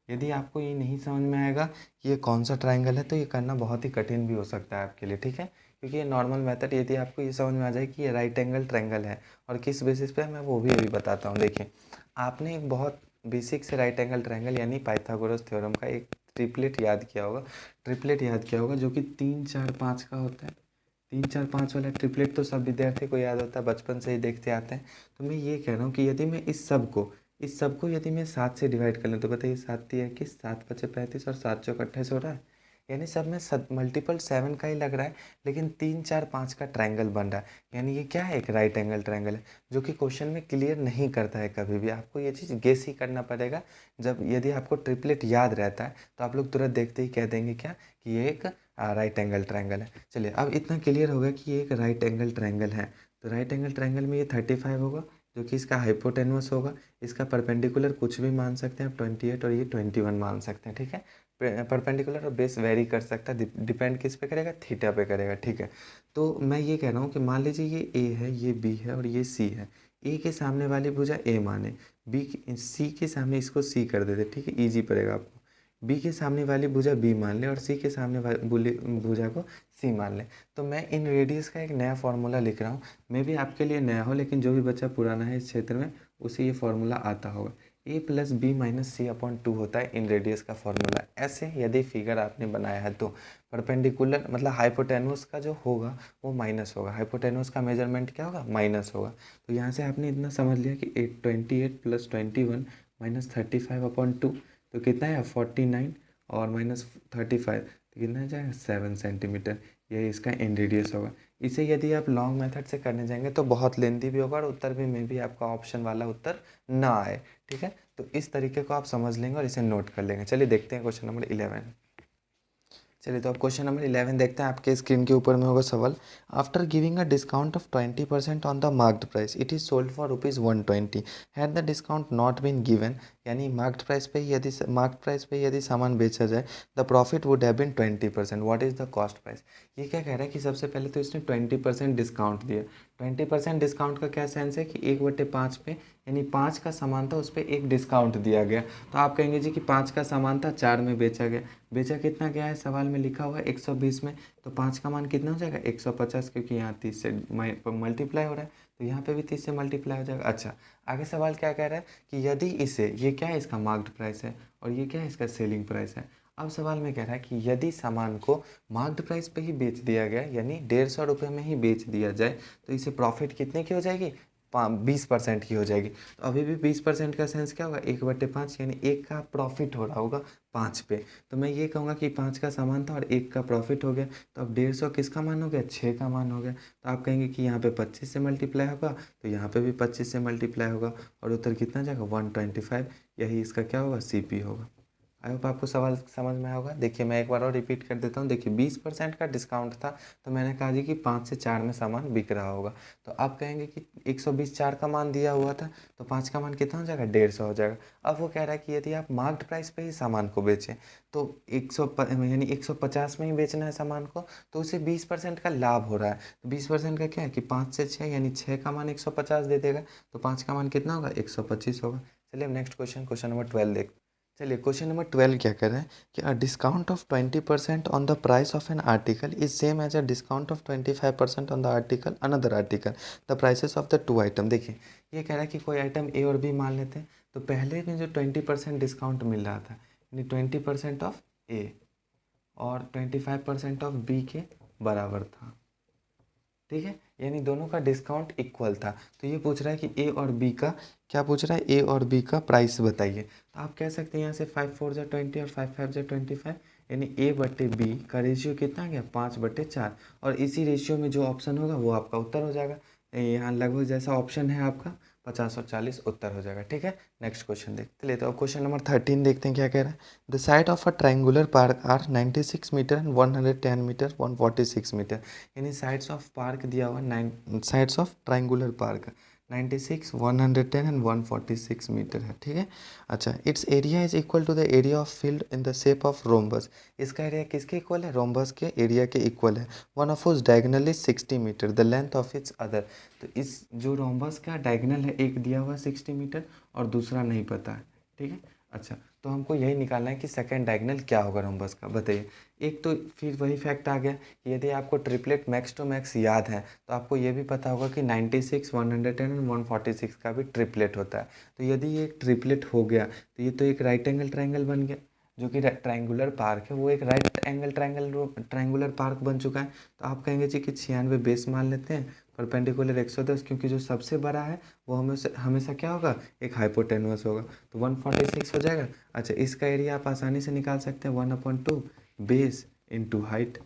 यदि आपको ये नहीं समझ में आएगा कि ये कौन सा ट्रायंगल है तो ये करना बहुत ही कठिन भी हो सकता है आपके लिए। ठीक है, क्योंकि ये नॉर्मल मेथड, यदि आपको ये समझ में आ जाए कि ये राइट एंगल ट्रायंगल है और किस बेसिस पे, मैं वो भी अभी बताता हूँ। देखिए, आपने एक बहुत बेसिक से राइट एंगल ट्रायंगल यानी पाइथागोरस थ्योरम का एक ट्रिपलेट याद किया होगा, जो कि 3 4 5 का होता है। 3 4 5 वाला ट्रिपलेट तो सब विद्यार्थी को याद होता है, बचपन से ही देखते आते हैं। तो मैं ये कह रहा हूँ कि यदि मैं इस सब को यदि मैं 7 से डिवाइड कर लूँ तो बताइए 7 3 21, 7 5 35 और 7 चौक 28 हो रहा है। यानी सब में मल्टीपल 7 का ही लग रहा है, लेकिन 3 4 5 का ट्रायंगल बन रहा है। यानी ये क्या है, एक राइट एंगल ट्रायंगल है, जो कि क्वेश्चन में क्लियर नहीं करता है कभी भी। आपको ये चीज़ गेस ही करना पड़ेगा। जब यदि आपको ट्रिपलेट याद रहता है तो आप लोग तुरंत देखते ही कह देंगे क्या, कि ये एक राइट एंगल ट्रायंगल है। चलिए, अब इतना क्लियर होगा कि ये एक राइट एंगल ट्रायंगल है। तो राइट एंगल ट्रायंगल में ये 35 होगा, जो कि इसका हाइपोटेनस होगा। इसका परपेंडिकुलर कुछ भी मान सकते हैं आप, 28, और ये 21 मान सकते हैं। ठीक है, परपेंडिकुलर और बेस वेरी कर सकता है, डिपेंड किस पे करेगा, थीटा पे करेगा। ठीक है, तो मैं ये कह रहा हूँ कि मान लीजिए ये ए है, ये बी है और ये सी है। ए के सामने वाली भुजा ए माने, सी के सामने इसको सी कर देते। ठीक है, ईजी पड़ेगा आपको। बी के सामने वाली भुजा बी मान लें और सी के सामने वाली भुजा को सी मान लें। तो मैं इन रेडियस का एक नया फार्मूला लिख रहा हूँ। मैं भी आपके लिए नया हो, लेकिन जो भी बच्चा पुराना है इस क्षेत्र में उसे ये फार्मूला आता होगा। a plus B minus C upon 2 होता है इन रेडियस का फार्मूला। ऐसे यदि फिगर आपने बनाया है तो परपेंडिकुलर मतलब हाइपोटेनस का जो होगा वो माइनस होगा, हाइपोटेनस का मेजरमेंट क्या होगा, माइनस होगा। तो यहाँ से आपने इतना समझ लिया कि 28 प्लस 21 माइनस 35 अपॉन 2, तो कितना है 49 और माइनस 35 तो कितना जाएगा 7 सेंटीमीटर। यही इसका एंड रेडियस होगा। इसे यदि आप लॉन्ग मेथड से करने जाएंगे तो बहुत लेंथी भी होगा और उत्तर भी में भी आपका ऑप्शन वाला उत्तर ना आए। ठीक है, तो इस तरीके को आप समझ लेंगे और इसे नोट कर लेंगे। चलिए देखते हैं क्वेश्चन नंबर 11। चलिए, तो अब क्वेश्चन नंबर 11 देखते हैं। आपके स्क्रीन के ऊपर में होगा सवाल, after giving a discount of 20% on the marked price it is sold for ₹120, had the discount not been given. यानी मार्क्ड प्राइस पे यदि सामान बेचा जाए the profit would have been 20%, what is the cost price. ये क्या कह रहा है कि सबसे पहले तो इसने 20% डिस्काउंट दिया। 20% डिस्काउंट का क्या सेंस है कि 1/5 पे, यानी 5 का सामान था उस पर एक डिस्काउंट दिया गया। तो आप कहेंगे जी कि 5 का सामान था 4 में बेचा गया। बेचा कितना गया है, सवाल में लिखा हुआ है 120 में, तो 5 का मान कितना हो जाएगा 150, क्योंकि यहाँ 30 से मल्टीप्लाई हो रहा है तो यहाँ पे भी 30 से मल्टीप्लाई हो जाएगा। अच्छा, आगे सवाल क्या कह रहा है कि यदि इसे, ये क्या है इसका मार्क्ड प्राइस है और ये क्या है इसका सेलिंग प्राइस है। अब सवाल में कह रहा है कि यदि सामान को मार्क्ड प्राइस पे ही बेच दिया गया, यानी 150 रुपये में ही बेच दिया जाए, तो इसे प्रॉफिट कितने की हो जाएगी, 20% की हो जाएगी। तो अभी भी 20% का सेंस क्या होगा, 1/5 यानी 1 का प्रॉफिट हो रहा होगा 5 पे। तो मैं ये कहूँगा कि 5 का सामान था और 1 का प्रॉफिट हो गया, तो अब 150 किसका मान हो गया, 6 का मान हो गया। तो आप कहेंगे कि यहाँ पे 25 से मल्टीप्लाई होगा, तो यहाँ पे भी 25 से मल्टीप्लाई होगा और उत्तर कितना जाएगा 125। यही इसका क्या होगा, CP होगा। आई होप आपको सवाल समझ में आया होगा। देखिए मैं एक बार और रिपीट कर देता हूँ। देखिए 20% का डिस्काउंट था, तो मैंने कहा जी कि 5 से 4 में सामान बिक रहा होगा। तो आप कहेंगे कि 120 4 का मान दिया हुआ था, तो 5 का मान कितना हो जाएगा, 150 हो जाएगा। अब वो कह रहा है कि यदि आप मार्क्ड प्राइस पे ही सामान को बेचें तो 100 यानी 150 में ही बेचना है सामान को, तो उसे 20% का लाभ हो रहा है। तो 20% का क्या है कि 5 से 6 यानी 6 का मान 150 दे देगा, तो 5 का मान कितना होगा, 125 होगा। चलिए अब नेक्स्ट क्वेश्चन नंबर 12 देखते। चलिए क्वेश्चन नंबर 12 क्या कर रहा है कि a discount of 20% on the price of an article is same as a discount of 25% on the article another article, the prices of the 2 item. देखिए ये कह रहा है कि कोई आइटम ए और बी मान लेते हैं, तो पहले में जो 20% डिस्काउंट मिल रहा था यानी 20% ऑफ ए और 25% ऑफ बी के बराबर था, ठीक है, यानी दोनों का डिस्काउंट इक्वल था। तो ये पूछ रहा है कि ए और बी का क्या पूछ रहा है, ए और बी का प्राइस बताइए। तो आप कह सकते हैं यहाँ से 5 4 जा 20 और 5 5 जा 25, यानी ए बटे बी का रेशियो कितना आ गया, 5/4। और इसी रेशियो में जो ऑप्शन होगा वो आपका उत्तर हो जाएगा। यहाँ लगभग जैसा ऑप्शन है आपका 50 और 40 उत्तर हो जाएगा, ठीक है। नेक्स्ट क्वेश्चन देखते लेते हैं। क्वेश्चन नंबर 13 देखते हैं क्या कह रहा है। The side of a triangular park are 96 metre and 110 metre 146 metre, यानी साइड्स ऑफ पार्क दिया हुआ 9 sides of triangular park 96 110 and 146 metre है, ठीक है। अच्छा, its area is equal to the area of field in the shape of rhombus. इसका एरिया किसके इक्वल है, रोम्बस के एरिया के इक्वल है। वन ऑफ उस diagonal is 60 metre, the length of its other. तो इस जो रोम्बस का डायगनल है, एक दिया हुआ 60 मीटर और दूसरा नहीं पता है, ठीक है। अच्छा, तो हमको यही निकालना है कि सेकंड डायगनल क्या होगा रोम्बस का, बताइए। एक तो फिर वही फैक्ट आ गया कि यदि आपको ट्रिपलेट मैक्स टू मैक्स याद है तो आपको ये भी पता होगा कि 96 110 एंड 146 का भी ट्रिपलेट होता है। तो यदि ये ट्रिपलेट हो गया तो ये तो एक राइट एंगल ट्रायंगल बन गया, जो कि ट्रायंगुलर पार्क है वो एक राइट एंगल ट्रायंगुलर पार्क बन चुका है। तो आप कहेंगे जी कि 96 बेस मान लेते हैं, परपेंडिकुलर 110, क्योंकि जो सबसे बड़ा है वो हमेशा हमेशा क्या होगा, एक हाइपोटेन्यूस होगा, तो 146 हो जाएगा। अच्छा, इसका एरिया आप आसानी से निकाल सकते हैं 1/2 बेस इंटू हाइट।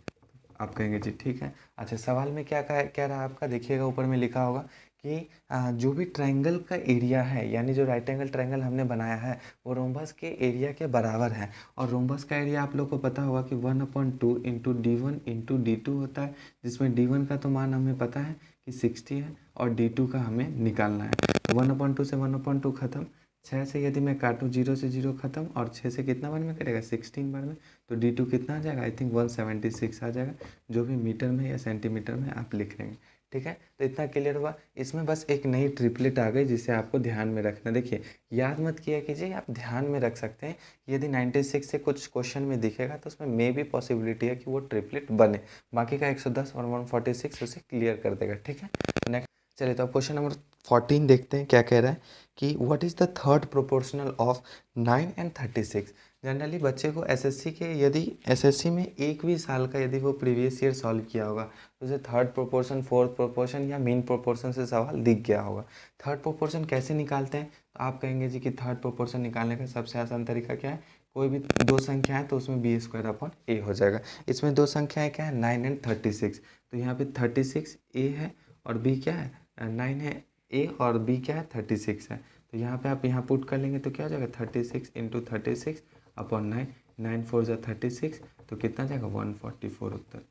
आप कहेंगे जी ठीक है। अच्छा, सवाल में क्या कह रहा है आपका, देखिएगा ऊपर में लिखा होगा कि जो भी ट्रायंगल का एरिया है, यानी जो राइट एंगल ट्रायंगल हमने बनाया है वो रोम्बस के एरिया के बराबर है। और रोम्बस का एरिया आप लोग को पता होगा कि 1/2 इंटू D1 इंटू D2 होता है, जिसमें D1 का तो मान हमें पता है कि 60 है और D2 का हमें निकालना है। तो 1/2 से 1/2 खत्म, 6 से यदि मैं काटूँ 0 से 0 खत्म, और 6 से कितना बार में करेगा, 16 बार में। तो D2 कितना आ जाएगा, आई थिंक 176 आ जाएगा, जो भी मीटर में या सेंटीमीटर में आप लिख लेंगे, ठीक है। तो इतना क्लियर हुआ। इसमें बस एक नई ट्रिपलेट आ गई जिसे आपको ध्यान में रखना। देखिए याद मत किया कीजिए, आप ध्यान में रख सकते हैं। यदि 96 से कुछ क्वेश्चन में दिखेगा तो उसमें मे भी पॉसिबिलिटी है कि वो ट्रिपलेट बने, बाकी का 110 और 146 उसे क्लियर कर देगा, ठीक है। नेक्स्ट चलिए, तो अब क्वेश्चन नंबर 14 देखते हैं क्या कह रहा है कि what is the third proportional of 9 and 36। Generally बच्चे को एसएससी के, यदि एसएससी में एक भी साल का यदि वो प्रीवियस ईयर सॉल्व किया होगा तो उसे थर्ड प्रोपोर्शन, फोर्थ प्रोपोर्शन या मीन प्रोपोर्शन से सवाल दिख गया होगा। थर्ड प्रोपोर्शन कैसे निकालते हैं, तो आप कहेंगे जी कि थर्ड प्रोपोर्शन निकालने का सबसे आसान तरीका क्या है, कोई भी दो संख्या है तो उसमें B² हो जाएगा। इसमें दो संख्याएं क्या है, 9 एंड 36। तो यहाँ पे 36 ए है और बी क्या है, 9 है ए और बी क्या है, 36 है। तो यहाँ पे आप यहाँ पुट कर लेंगे तो क्या हो जाएगा, 36 इंटू 36 अपॉन 9, 9 4 जा 36, तो कितना जाएगा 144 उत्तर।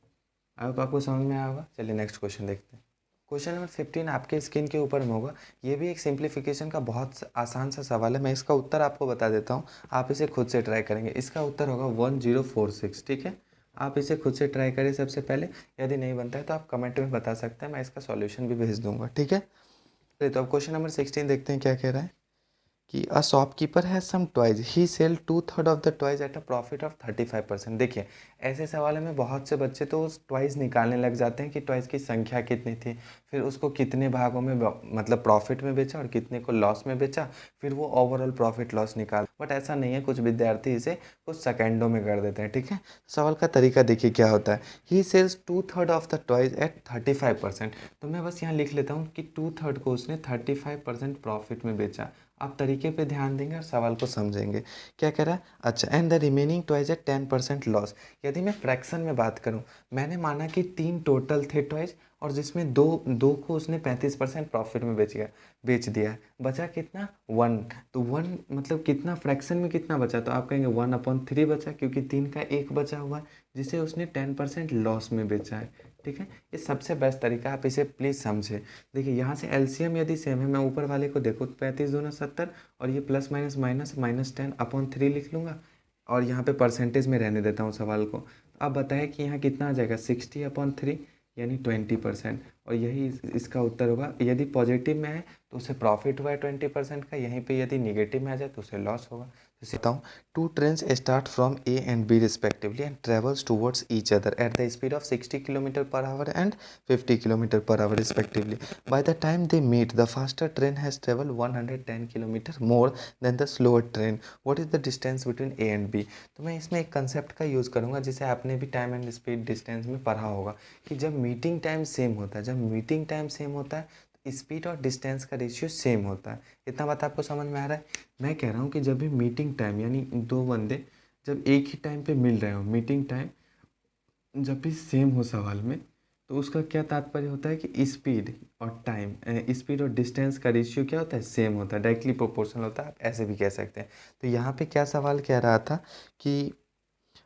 अब आपको समझ में आया होगा। चलिए नेक्स्ट क्वेश्चन देखते हैं। क्वेश्चन नंबर 15 आपके स्क्रीन के ऊपर में होगा। ये भी एक सिंप्लीफिकेशन का बहुत आसान सा सवाल है। मैं इसका उत्तर आपको बता देता हूँ, आप इसे खुद से ट्राई करेंगे। इसका उत्तर होगा 1046, ठीक है। आप इसे खुद से ट्राई करें सबसे पहले, यदि नहीं बनता है तो आप कमेंट में बता सकते हैं, मैं इसका सॉल्यूशन भी भेज दूंगा, ठीक है। तो अब क्वेश्चन नंबर 16 देखते हैं क्या कह रहा है कि a shopkeeper has some toys he sell 2/3 of the toys at a profit of 35%। देखिए, ऐसे सवालों में बहुत से बच्चे तो उस टॉयज निकालने लग जाते हैं कि टॉयज की संख्या कितनी थी, फिर उसको कितने भागों में मतलब प्रॉफिट में बेचा और कितने को लॉस में बेचा, फिर वो ओवरऑल प्रॉफिट लॉस निकाल। बट ऐसा नहीं है, कुछ विद्यार्थी इसे कुछ सेकेंडों में कर देते हैं। ठीक है, सवाल का तरीका देखिए क्या होता है। He sells 2/3 of the toys at 35%। तो मैं बस यहाँ लिख लेता हूँ कि 2/3 को उसने 35% प्रॉफिट में बेचा। आप तरीके पे ध्यान देंगे और सवाल को समझेंगे। क्या कह रहा है? अच्छा, and the remaining toys at 10% loss. यदि मैं फ्रैक्शन में बात करूं, मैंने माना कि 3 टोटल थे टॉयज और जिसमें दो दो को उसने 35% प्रॉफिट में बेच दिया है। बचा कितना? 1। तो 1 मतलब कितना, फ्रैक्शन में कितना बचा? तो आप कहेंगे 1/3 बचा, क्योंकि 3 का 1 बचा हुआ है जिसे उसने 10% लॉस में बेचा है। ठीक है, ये सबसे बेस्ट तरीका, आप इसे प्लीज़ समझे। देखिए, यहाँ से एलसीएम यदि सेम है, मैं ऊपर वाले को देखो, 35 दूना 70 और ये प्लस माइनस माइनस -10/3 लिख लूँगा और यहाँ पे परसेंटेज में रहने देता हूँ सवाल को। अब बताएं कि यहाँ कितना आ जाएगा? 60/3 यानी 20%। और यही इसका उत्तर होगा। यदि पॉजिटिव में है तो उसे प्रॉफिट हुआ है 20% का, यहीं पे यदि निगेटिव में आ जाए तो उसे लॉस होगा। तो सीखता हूँ, 2 trains start from A and B respectively and travels towards each other at the speed of 60 km/h and 50 km/h respectively. By the time they meet, the faster train has traveled 110 km more than the slower train. What is the distance between A and B? तो मैं इसमें एक कंसेप्ट का यूज़ करूँगा जिसे आपने भी टाइम एंड स्पीड डिस्टेंस में पढ़ा होगा कि जब मीटिंग टाइम सेम होता है, तो स्पीड और डिस्टेंस का रेशियो सेम होता है। इतना बात आपको समझ में आ रहा है? मैं कह रहा हूँ कि जब भी मीटिंग टाइम यानी दो बंदे जब एक ही टाइम पे मिल रहे हो, मीटिंग टाइम जब भी सेम हो सवाल में, तो उसका क्या तात्पर्य होता है कि स्पीड और डिस्टेंस का रेशियो क्या होता है? सेम होता है, डायरेक्टली प्रोपोर्शनल होता है, आप ऐसे भी कह सकते हैं। तो यहाँ पे क्या सवाल कह रहा था कि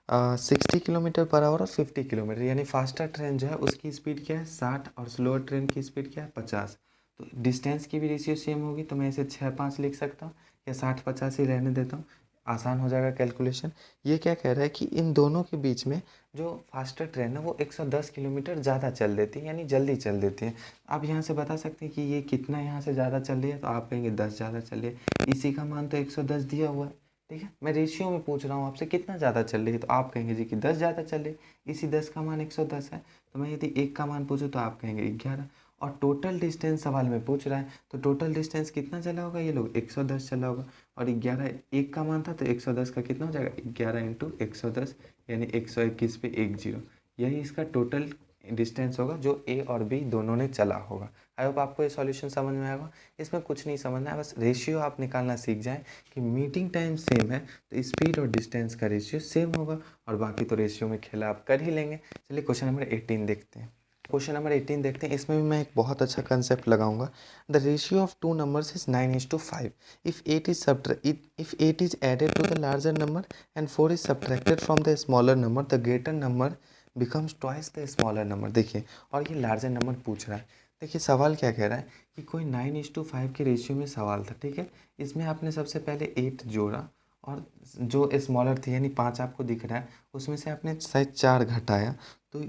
60 km/h और 50 किलोमीटर, यानी फास्टर ट्रेन जो है उसकी स्पीड क्या है? 60 और स्लोअर ट्रेन की स्पीड क्या है? 50। तो डिस्टेंस की भी रेशियो सेम होगी, तो मैं इसे 6/5 लिख सकता हूँ या 60/50 ही रहने देता हूँ, आसान हो जाएगा कैलकुलेशन। ये क्या कह रहा है कि इन दोनों के बीच में जो फास्टर ट्रेन है वो 110 किलोमीटर ज़्यादा चल देती है, यानी जल्दी चल देती है। आप यहाँ से बता सकते हैं कि ये कितना यहाँ से ज़्यादा चल रही है, तो आप कहेंगे 10 ज़्यादा चल रही है। इसी का मान तो 110 दिया हुआ है। ठीक है, मैं रेशियो में पूछ रहा हूँ आपसे कितना ज़्यादा चल रही है, तो आप कहेंगे जी कि 10 ज़्यादा चल रही है। इसी 10 का मान 110 है। तो मैं यदि 1 का मान पूछूँ तो आप कहेंगे 11। और टोटल डिस्टेंस सवाल में पूछ रहा है, तो टोटल डिस्टेंस कितना चला होगा? ये लोग 110 चला होगा। और 11 1 का मान था, तो 110 का कितना हो जाएगा? 11 × 110 यानी 121 पे 10। यही इसका टोटल डिस्टेंस होगा जो ए और बी दोनों ने चला होगा। आई होप आपको ये सॉल्यूशन समझ में आएगा। इसमें कुछ नहीं समझना है, बस रेशियो आप निकालना सीख जाएं कि मीटिंग टाइम सेम है तो स्पीड और डिस्टेंस का रेशियो सेम होगा, और बाकी तो रेशियो में खेला आप कर ही लेंगे। चलिए क्वेश्चन नंबर 18 देखते हैं। इसमें भी मैं एक बहुत अच्छा कंसेप्ट लगाऊंगा। The ratio of two numbers is 9:5। If 8 is added to the larger number and 4 is subtracted from the smaller number, the greater number becomes twice the smaller number. देखिए, और ये लार्जर नंबर पूछ रहा है। देखिए सवाल क्या कह रहा है कि कोई 9:5 के रेशियो में सवाल था। ठीक है, इसमें आपने सबसे पहले 8 जोड़ा और जो स्मॉलर थी यानी 5 आपको दिख रहा है, उसमें से आपने शायद 4 घटाया, तो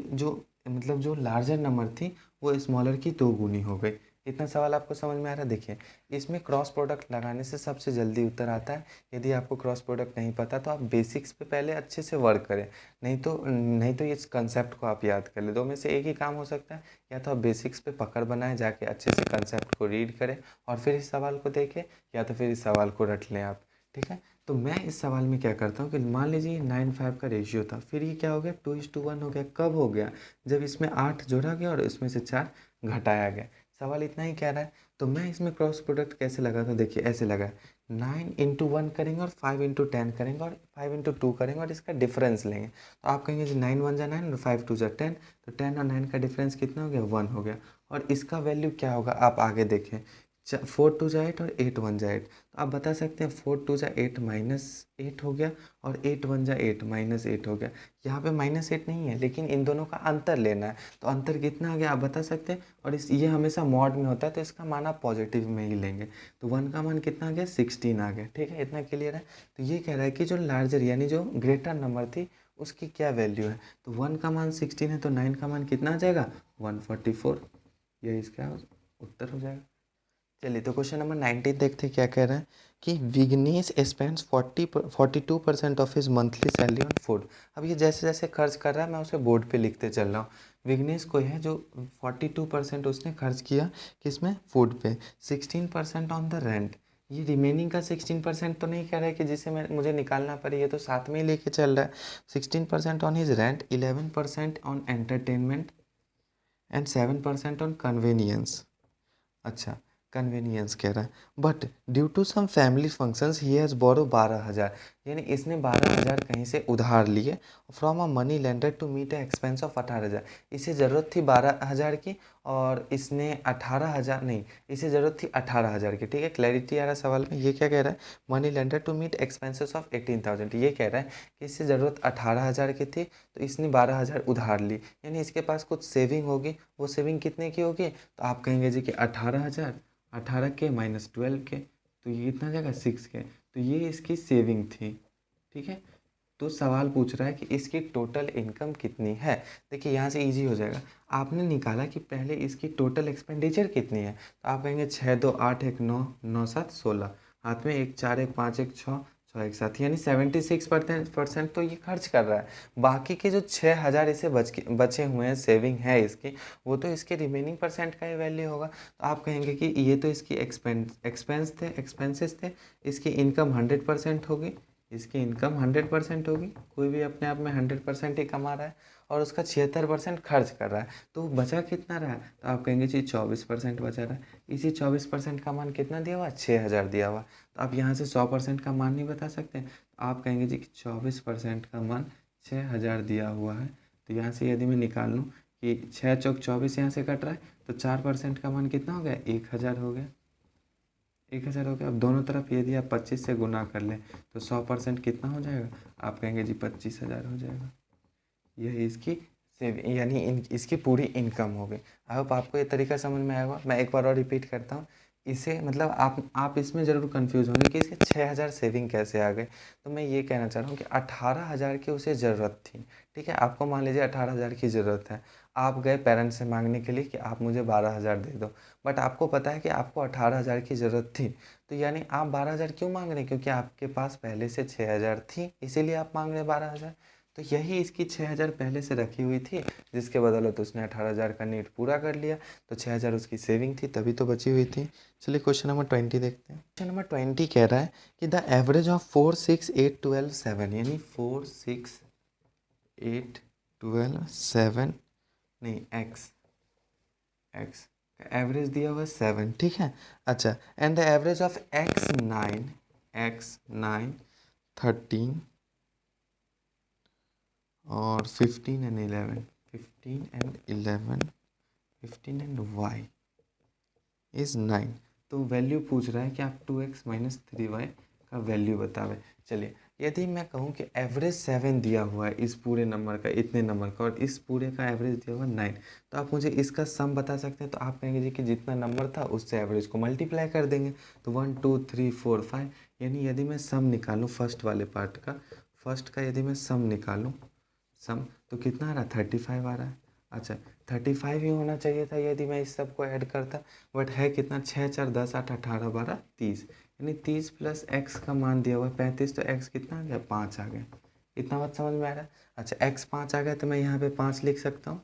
जो लार्जर नंबर थी वो स्मॉलर की 2 गुनी हो गई। इतना सवाल आपको समझ में आ रहा है? देखिए, इसमें क्रॉस प्रोडक्ट लगाने से सबसे जल्दी उत्तर आता है। यदि आपको क्रॉस प्रोडक्ट नहीं पता तो आप बेसिक्स पे पहले अच्छे से वर्क करें, नहीं तो इस कंसेप्ट को आप याद कर ले। दो में से एक ही काम हो सकता है, या तो आप बेसिक्स पे पकड़ बनाएं, जाके अच्छे से कंसेप्ट को रीड करें और फिर इस सवाल को देखें, या तो फिर इस सवाल को रट लें आप। ठीक है, तो मैं इस सवाल में क्या करता हूँ कि मान लीजिए ये 9:5 का रेशियो था, फिर ये क्या हो गया? 2:1 हो गया। कब हो गया? जब इसमें 8 जोड़ा गया और इसमें से 4 घटाया गया। सवाल इतना ही कह रहा है। तो मैं इसमें क्रॉस प्रोडक्ट कैसे लगाता हूँ? देखिए ऐसे लगा, 9 × 1 करेंगे और 5 × 10 करेंगे और 5 × 2 करेंगे और इसका डिफरेंस लेंगे। तो आप कहेंगे जी 9 1 जा 9 और 5 2 जा 10, तो 10 और 9 का डिफरेंस कितना हो गया? 1 हो गया। और इसका वैल्यू क्या होगा? आप आगे देखें, 4 2 जा 8 और 8 1 जा 8। तो आप बता सकते हैं 4 2 जा 8 -8 हो गया और 8 1 जा 8 -8 हो गया। यहाँ पे -8 नहीं है, लेकिन इन दोनों का अंतर लेना है। तो अंतर कितना आ गया आप बता सकते हैं। और ये हमेशा मॉड में होता है, तो इसका मान आप पॉजिटिव में ही लेंगे। तो 1 का मान कितना आ गया? 16 आ गया। ठीक है, इतना क्लियर है। तो ये कह रहा है कि जो लार्जर यानी जो ग्रेटर नंबर थी उसकी क्या वैल्यू है। तो 1 का मान 16 है, तो 9 का मान कितना आ जाएगा? 144। यही इसका उत्तर हो जाएगा। चलिए तो क्वेश्चन नंबर 19 देखते हैं क्या कह रहा है कि Vighnesh spends 42% of his monthly salary on food. अब ये जैसे जैसे खर्च कर रहा है मैं उसे बोर्ड पे लिखते चल रहा हूँ। विघ्नेश को है जो 42% उसने खर्च किया किसमें, फूड पे, 16% ऑन द रेंट। ये रिमेनिंग का 16% तो नहीं कह रहा है कि जिसे मुझे निकालना पड़े, ये तो साथ में ही लेके चल रहा है। 16% on his rent, 11% on entertainment and 7% on convenience. अच्छा, कन्वीनियंस कह रहा है। But due to some family functions he has borrow 12,000, यानी इसने 12,000 कहीं से उधार लिए from a money lender to meet a expense of 18,000। इसे ज़रूरत थी 12,000 की और इसने 18,000 नहीं, इसे ज़रूरत थी 18,000 की। ठीक है, क्लैरिटी आ रहा है सवाल में। ये क्या कह रहा है, money lender to meet expenses of 18,000। ये कह रहा है कि इससे ज़रूरत 18,000 की थी तो इसने 12,000 उधार ली, यानी इसके पास कुछ सेविंग होगी। वो सेविंग कितने की होगी, तो आप कहेंगे जी कि 18,000, 18 के माइनस 12 के, तो ये कितना जाएगा 6 के। तो ये इसकी सेविंग थी। ठीक है, तो सवाल पूछ रहा है कि इसकी टोटल इनकम कितनी है। देखिए यहाँ से इजी हो जाएगा। आपने निकाला कि पहले इसकी टोटल एक्सपेंडिचर कितनी है, तो आप कहेंगे 6 2 8 1 9 9 7 16, हाथ में 1 4 1 5 1 6 6 1 7, यानी 76% तो ये खर्च कर रहा है। बाकी के जो 6,000 इसे बचे हुए हैं, सेविंग है इसकी, वो तो इसके रिमेनिंग परसेंट का ही वैल्यू होगा। तो आप कहेंगे कि ये तो इसकी एक्सपेंसेस थे, इसकी इनकम 100% होगी, इसकी इनकम 100% होगी। कोई भी अपने आप में 100% ही कमा रहा है और उसका 76% खर्च कर रहा है, तो बचा कितना रहा है, तो आप कहेंगे जी 24% बचा रहा है। इसी 24% का मान कितना दिया हुआ, 6,000 दिया हुआ। तो आप यहाँ से 100% का मान नहीं बता सकते, तो आप कहेंगे जी कि 24% का मान 6,000 दिया हुआ है। तो यहाँ से यदि मैं निकाल लूँ कि 6 चौक 24 यहाँ से कट रहा है, तो 4% का मान कितना हो गया, 1,000 हो गया। 1,000 हो गया। अब दोनों तरफ यदि आप 25 से गुना कर लें तो 100% कितना हो जाएगा, आप कहेंगे जी 25,000 हो जाएगा। यही इसकी सेविंग यानी इसकी पूरी इनकम हो गई। आई होप आपको ये तरीका समझ में आया होगा। मैं एक बार और रिपीट करता हूँ। इसे मतलब आप इसमें ज़रूर कंफ्यूज होंगे कि इसके 6,000 सेविंग कैसे आ गए। तो मैं ये कहना चाह रहा हूँ कि 18,000 की उसे ज़रूरत थी। ठीक है, आपको मान लीजिए 18,000 की ज़रूरत है। आप गए पेरेंट्स से मांगने के लिए कि आप मुझे 12,000 दे दो, बट आपको पता है कि आपको 18,000 की ज़रूरत थी। तो यानी आप 12,000 क्यों मांग रहे हैं, क्योंकि आपके पास पहले से 6,000 थी, इसीलिए आप मांग रहे हैं 12,000। तो यही इसकी 6,000 पहले से रखी हुई थी, जिसके बदौलत उसने 18,000 का नीड पूरा कर लिया। तो 6,000 उसकी सेविंग थी, तभी तो बची हुई थी। चलिए क्वेश्चन नंबर 20 देखते हैं। क्वेश्चन नंबर 20 कह रहा है कि द एवरेज ऑफ 4 6 8 12 7, यानी 4 6 8 12 7 नहीं एक्स एवरेज दिया हुआ 7। ठीक है, अच्छा, and the average of x 9 13 और 15 एंड 11 15 एंड y इज़ 9। तो वैल्यू पूछ रहा है कि आप 2x माइनस 3y का वैल्यू बतावे। चलिए, यदि मैं कहूँ कि एवरेज 7 दिया हुआ है इस पूरे नंबर का, इतने नंबर का, और इस पूरे का एवरेज दिया हुआ 9, तो आप मुझे इसका सम बता सकते हैं। तो आप कहेंगे जी कि जितना नंबर था उससे एवरेज को मल्टीप्लाई कर देंगे। तो 1 2 3 4 5, यानी यदि मैं सम निकालूँ फर्स्ट वाले पार्ट का, फर्स्ट का यदि मैं सम निकालूँ, सम तो कितना आ रहा है, 35 आ रहा है। अच्छा, 35 ही होना चाहिए था यदि मैं इस सब को ऐड करता, बट है कितना, 6 4 10 8 18 12 30, यानी 30 प्लस x का मान दिया हुआ है 35, तो x कितना आ गया, 5 आ गया। इतना बात समझ में आ रहा है। अच्छा, x 5 आ गया तो मैं यहाँ पे 5 लिख सकता हूँ।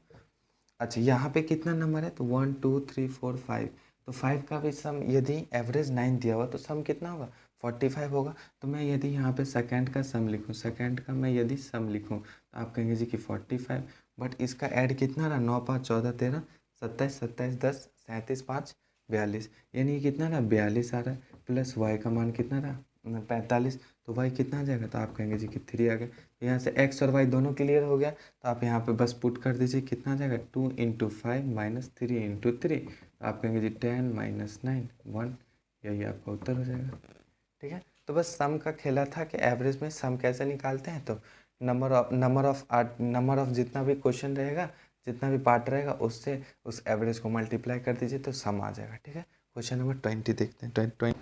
अच्छा, यहाँ पे कितना नंबर है, तो 1 2 3 4 5, तो 5 का भी सम, यदि एवरेज 9 दिया हुआ तो सम कितना होगा, 45 होगा। तो मैं यदि यहाँ पे सेकंड का सम लिखूँ, सेकंड का मैं यदि सम लिखूँ, तो आप कहेंगे जी कि 45, बट इसका ऐड कितना रहा, 9 5 14 13 27 27 10 37 5 42, यानी ये कितना रहा, 42 आ रहा है। प्लस y का मान कितना रहा, 45, तो y कितना आ जाएगा, तो आप कहेंगे जी कि 3 आ गया। तो यहाँ से x और y दोनों क्लियर हो गया, तो आप यहाँ पे बस पुट कर दीजिए, कितना आ जाएगा, 2 × 5 माइनस 3 × 3, तो आप कहेंगे जी 10 माइनस 9 1, यही आपका उत्तर हो जाएगा। ठीक है, तो बस सम का खेला था कि एवरेज में सम कैसे निकालते हैं। तो नंबर ऑफ जितना भी क्वेश्चन रहेगा, जितना भी पार्ट रहेगा, उससे उस एवरेज को मल्टीप्लाई कर दीजिए तो सम आ जाएगा। ठीक है, क्वेश्चन नंबर 20 देखते हैं। 20।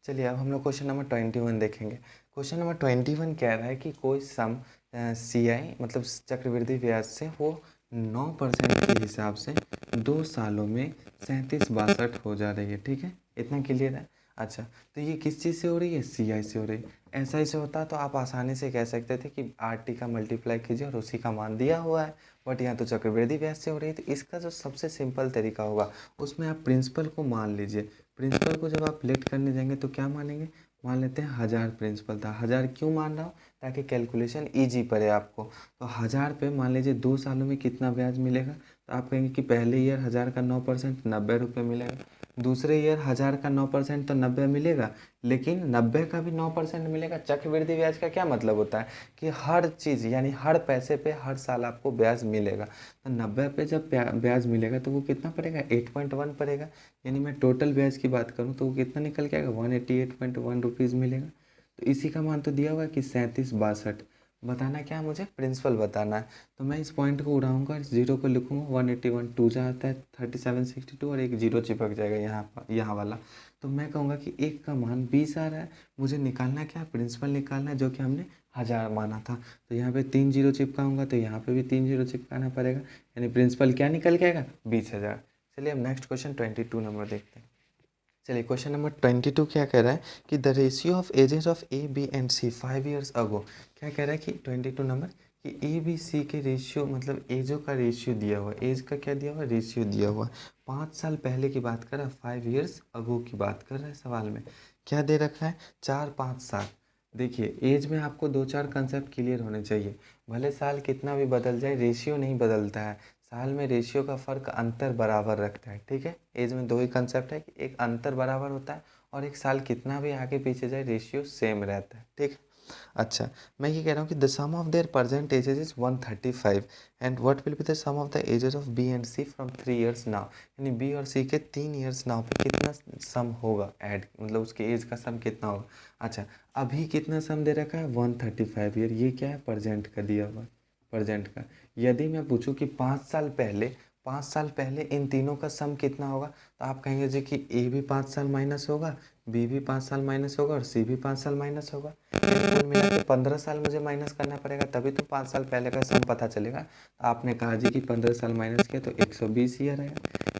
चलिए अब हम लोग क्वेश्चन नंबर 21 देखेंगे। क्वेश्चन नंबर 21 कह रहा है कि कोई सम CI मतलब चक्रवृद्धि ब्याज से वो 9% के हिसाब से 2 सालों में 37 62 हो जा रही है। ठीक है, इतना क्लियर है। अच्छा, तो ये किस चीज़ से हो रही है? CI से हो रही है। ऐसा ऐसे होता तो आप आसानी से कह सकते थे कि RT का मल्टीप्लाई कीजिए और उसी का मान दिया हुआ है, बट यहाँ तो चक्रवृद्धि ब्याज से हो रही है। तो इसका जो सबसे सिंपल तरीका होगा, उसमें आप प्रिंसिपल को मान लीजिए। प्रिंसिपल को जब आप लेट करने जाएंगे तो क्या मानेंगे? मान लेते हैं 1000 प्रिंसिपल था। 1000 क्यों मान रहा हूँ? ताकि कैलकुलेशन ईजी पड़े आपको। तो 1000 पे मान लीजिए 2 सालों में कितना ब्याज मिलेगा? तो आप कहेंगे कि पहले ईयर 1000 का 9% 90 रुपये मिलेगा। दूसरे ईयर 1000 का 9% तो 90 मिलेगा, लेकिन 90 का भी 9% मिलेगा। चक्रवृद्धि ब्याज का क्या मतलब होता है कि हर चीज़ यानी हर पैसे पे हर साल आपको ब्याज मिलेगा। तो 90 पे जब ब्याज मिलेगा तो वो कितना पड़ेगा? 8.1 पड़ेगा। यानी मैं टोटल ब्याज की बात करूँ तो वो कितना निकल के आएगा? 188.1 रुपीज़ मिलेगा। तो इसी का मान तो दिया हुआ है कि 3762। बताना क्या है मुझे? प्रिंसिपल बताना है। तो मैं इस पॉइंट को उड़ाऊंगा, इस जीरो को लिखूंगा। 181 टू जा आता है 3762 और एक जीरो चिपक जाएगा यहाँ वाला। तो मैं कहूँगा कि एक का मान 20 आ रहा है। मुझे निकालना क्या है? प्रिंसिपल निकालना है, जो कि हमने 1000 माना था। तो यहाँ पे 3 जीरो चिपकाऊंगा तो यहाँ पे भी 3 जीरो चिपकाना पड़ेगा। यानी प्रिंसिपल क्या निकल के आएगा? 20,000। चलिए अब नेक्स्ट क्वेश्चन 22 नंबर देखते हैं। चलिए क्वेश्चन नंबर 22 क्या कह रहा है कि the ratio of ages of A, B and C 5 years ago. क्या कह रहा है कि 22 नंबर कि A, B, C के रेशियो मतलब एजों का रेशियो दिया हुआ है। एज का क्या दिया हुआ है? रेशियो दिया हुआ है। 5 साल पहले की बात कर रहा है, 5 ईयर्स अगो की बात कर रहा है सवाल में। क्या दे रखा है? 4-5 साल। देखिए एज में आपको 2-4 कंसेप्ट क्लियर होने चाहिए। भले साल कितना भी बदल जाए, रेशियो नहीं बदलता है। साल में रेशियो का फ़र्क अंतर बराबर रखता है, ठीक है। एज में 2 ही कंसेप्ट है कि एक अंतर बराबर होता है और एक साल कितना भी आगे पीछे जाए रेशियो सेम रहता है, ठीक है। अच्छा, मैं ये कह रहा हूँ कि the sum of their present ages is 135 and what will be the sum of the ages of B and C from 3 years now. यानी बी और सी के 3 ईयर्स नाउ पे कितना सम होगा ऐड, मतलब उसके एज का सम कितना होगा। अच्छा, अभी कितना सम दे रखा है? 135 ईयर। ये क्या है? प्रेजेंट का दिया हुआ, प्रेजेंट का। यदि मैं पूछूं कि 5 साल पहले इन तीनों का सम कितना होगा, तो आप कहेंगे जी कि ए भी 5 साल माइनस होगा, बी भी 5 साल माइनस होगा और सी भी 5 साल माइनस होगा। कुल मिला के 15 साल मुझे माइनस करना पड़ेगा, तभी तो 5 साल पहले का सम पता चलेगा। आपने कहा जी कि 15 साल माइनस किया तो 120 ईयर आया।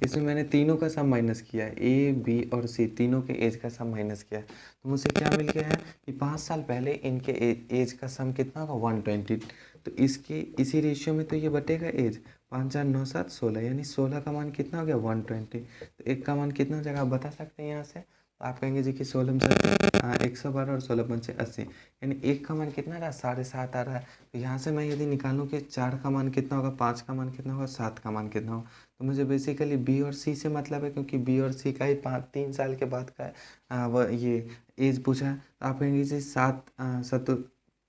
इसमें मैंने तीनों का सम माइनस किया है, ए, बी और सी तीनों के एज का सम माइनस किया है। तो मुझसे क्या मिल गया है कि 5 साल पहले इनके एज का सम कितना होगा? 120। तो इसके इसी रेशियो में तो ये बटेगा एज। 5 4 9 7 16, यानी 16 का मान कितना हो गया? 120। तो एक का मान कितना हो जाएगा? आप बता सकते हैं यहाँ से। तो आप कहेंगे जी कि 16 में 112 और 16 पंचे 80, यानी एक का मान कितना रहा? 7.5 आ रहा है। तो यहाँ से मैं यदि निकालूँ कि 4 का मान कितना होगा, 5 का मान कितना होगा, 7 का मान कितना होगा, तो मुझे बेसिकली बी और सी से मतलब है, क्योंकि बी और सी का ही 3 साल के बाद का है। वह ये एज पूछा है। तो आप कहेंगे जी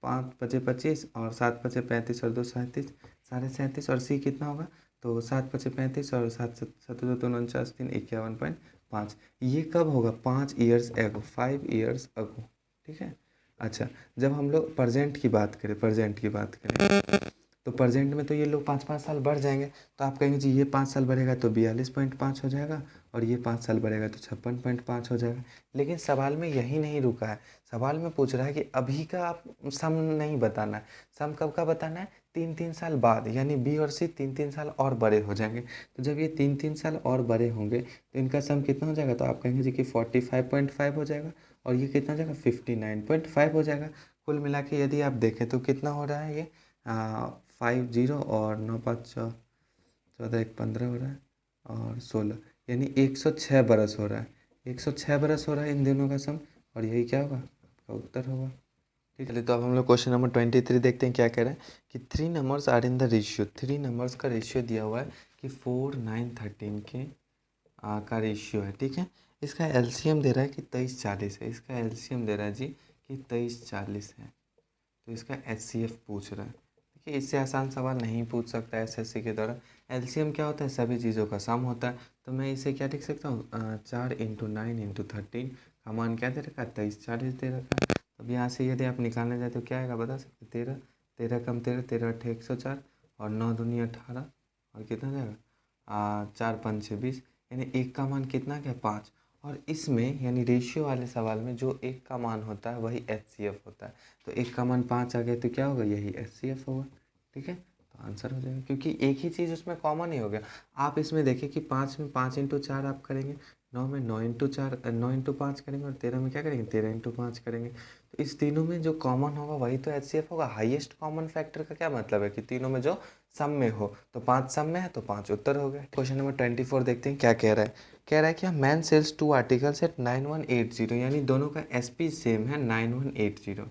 5 पचे 25 और 7 पचे 35 और 2 37, 37.5 और सी कितना होगा? तो 7 पचे 35 और 7 7 2 49 3 51.5। ये कब होगा? 5 ईयर्स एगो, 5 ईयर्स अगो, ठीक है। अच्छा, जब हम लोग प्रेजेंट की बात करें तो प्रेजेंट में तो ये लोग 5-5 साल बढ़ जाएंगे। तो आप कहेंगे जी ये 5 साल बढ़ेगा तो 42.5 हो जाएगा और ये 5 साल बढ़ेगा तो 56.5 हो जाएगा। लेकिन सवाल में यही नहीं रुका है। सवाल में पूछ रहा है कि अभी का आप सम नहीं बताना है। सम कब का बताना है? 3-3 साल बाद, यानी बी और सी 3-3 साल और बड़े हो जाएंगे। तो जब ये 3-3 साल और बड़े होंगे तो इनका सम कितना हो जाएगा? तो आप कहेंगे जी कि 45.5 हो जाएगा और ये कितना हो जाएगा? 59.5 हो जाएगा। कुल मिला के यदि आप देखें तो कितना हो रहा है ये? 50 और 9 5 14 1 15 हो रहा है और 16, यानी 106 बरस हो रहा है। 106 बरस हो रहा है इन दोनों का सम, और यही क्या होगा? आपका उत्तर होगा। ठीक है, तो अब हम लोग क्वेश्चन नंबर 23 देखते हैं। क्या कह रहा है कि 3 numbers are in the ratio. 3 numbers का रेशियो दिया हुआ है कि 4 9 13 के का रेशियो है, ठीक है। इसका एलसीएम दे रहा है कि 2340 है। इसका एलसीएम दे रहा है जी कि 2340 है। तो इसका एचसीएफ पूछ रहा है। देखिए इससे आसान सवाल नहीं पूछ सकता एसएससी के द्वारा। एलसीएम क्या होता है? सभी चीज़ों का सम होता है। तो मैं इसे क्या लिख सकता हूँ? 4 × 9 × 13 का मान क्या दे रखा है? 2340 दे रखा है। अब यहाँ से यदि आप निकालने जाए तो क्या आएगा बता सकते? 13 13 कम 13 13 8 104 और 9 दूनी 18 और कितना जाएगा? 4 5 6 20, यानी एक का मान कितना क्या? 5। और इसमें यानी रेशियो वाले सवाल में जो एक का मान होता है वही एचसीएफ होता है। तो एक का मान 5 आ गया तो क्या होगा? यही एचसीएफ होगा, ठीक है। तो आंसर हो जाएगा, क्योंकि एक ही चीज़ उसमें कॉमन ही हो गया। आप इसमें देखिए कि 5 में 5 × 4 आप करेंगे 9 में 9 इंटू 5 करेंगे और 13 में क्या करेंगे 13 इंटू 5 करेंगे। तो इस तीनों में जो कॉमन होगा वही तो एचसीएफ होगा। हाईएस्ट कॉमन फैक्टर का क्या मतलब है कि तीनों में जो सम में हो, तो 5 सम में है तो 5 उत्तर हो गया। क्वेश्चन नंबर 24 देखते हैं क्या कह रहा है। कह रहा है कि मैन सेल्स 2 आर्टिकल्स एट 9180, यानी दोनों का एसपी सेम है 9180।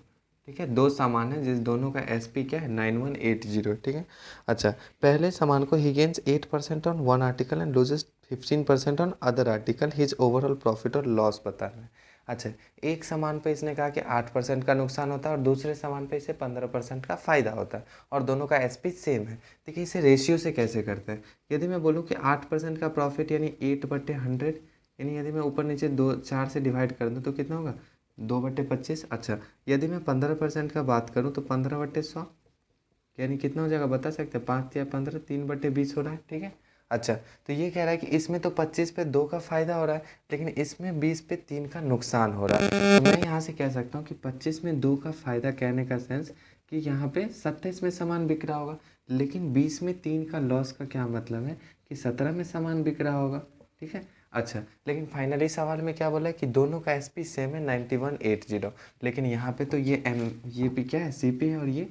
ठीक है, दो सामान है जिस दोनों का एसपी क्या है 9180। ठीक है, अच्छा, पहले सामान को ही gains 8% on one article and loses 15% on other article, his overall profit और लॉस बता रहे हैं। अच्छा, एक सामान पे इसने कहा कि 8% का नुकसान होता है और दूसरे सामान पे इसे 15% का फ़ायदा होता है और दोनों का एसपी सेम है। देखिए इसे रेशियो से कैसे करते हैं। यदि मैं बोलूँ कि 8% का प्रॉफिट यानी 8/100, यानी यदि मैं ऊपर नीचे 4 से डिवाइड कर दूँ तो कितना होगा 2/25। अच्छा, यदि मैं 15% का बात करूँ तो 15/100 यानी कितना हो जाएगा बता सकते हैं 5 या 15, 3/20 हो रहा है। ठीक है, अच्छा, तो ये कह रहा है कि इसमें तो 25 पे 2 का फ़ायदा हो रहा है लेकिन इसमें 20 पे 3 का नुकसान हो रहा है। तो मैं यहाँ से कह सकता हूँ कि 25 में 2 का फ़ायदा कहने का सेंस कि यहाँ पे 27 में सामान बिक रहा होगा, लेकिन 20 में 3 का लॉस का क्या मतलब है कि 17 में सामान बिक रहा होगा। ठीक है, अच्छा, लेकिन फाइनली सवाल में क्या बोला है कि दोनों का एसपी सेम है 9180, लेकिन यहाँ पे तो ये भी क्या है सीपी है और ये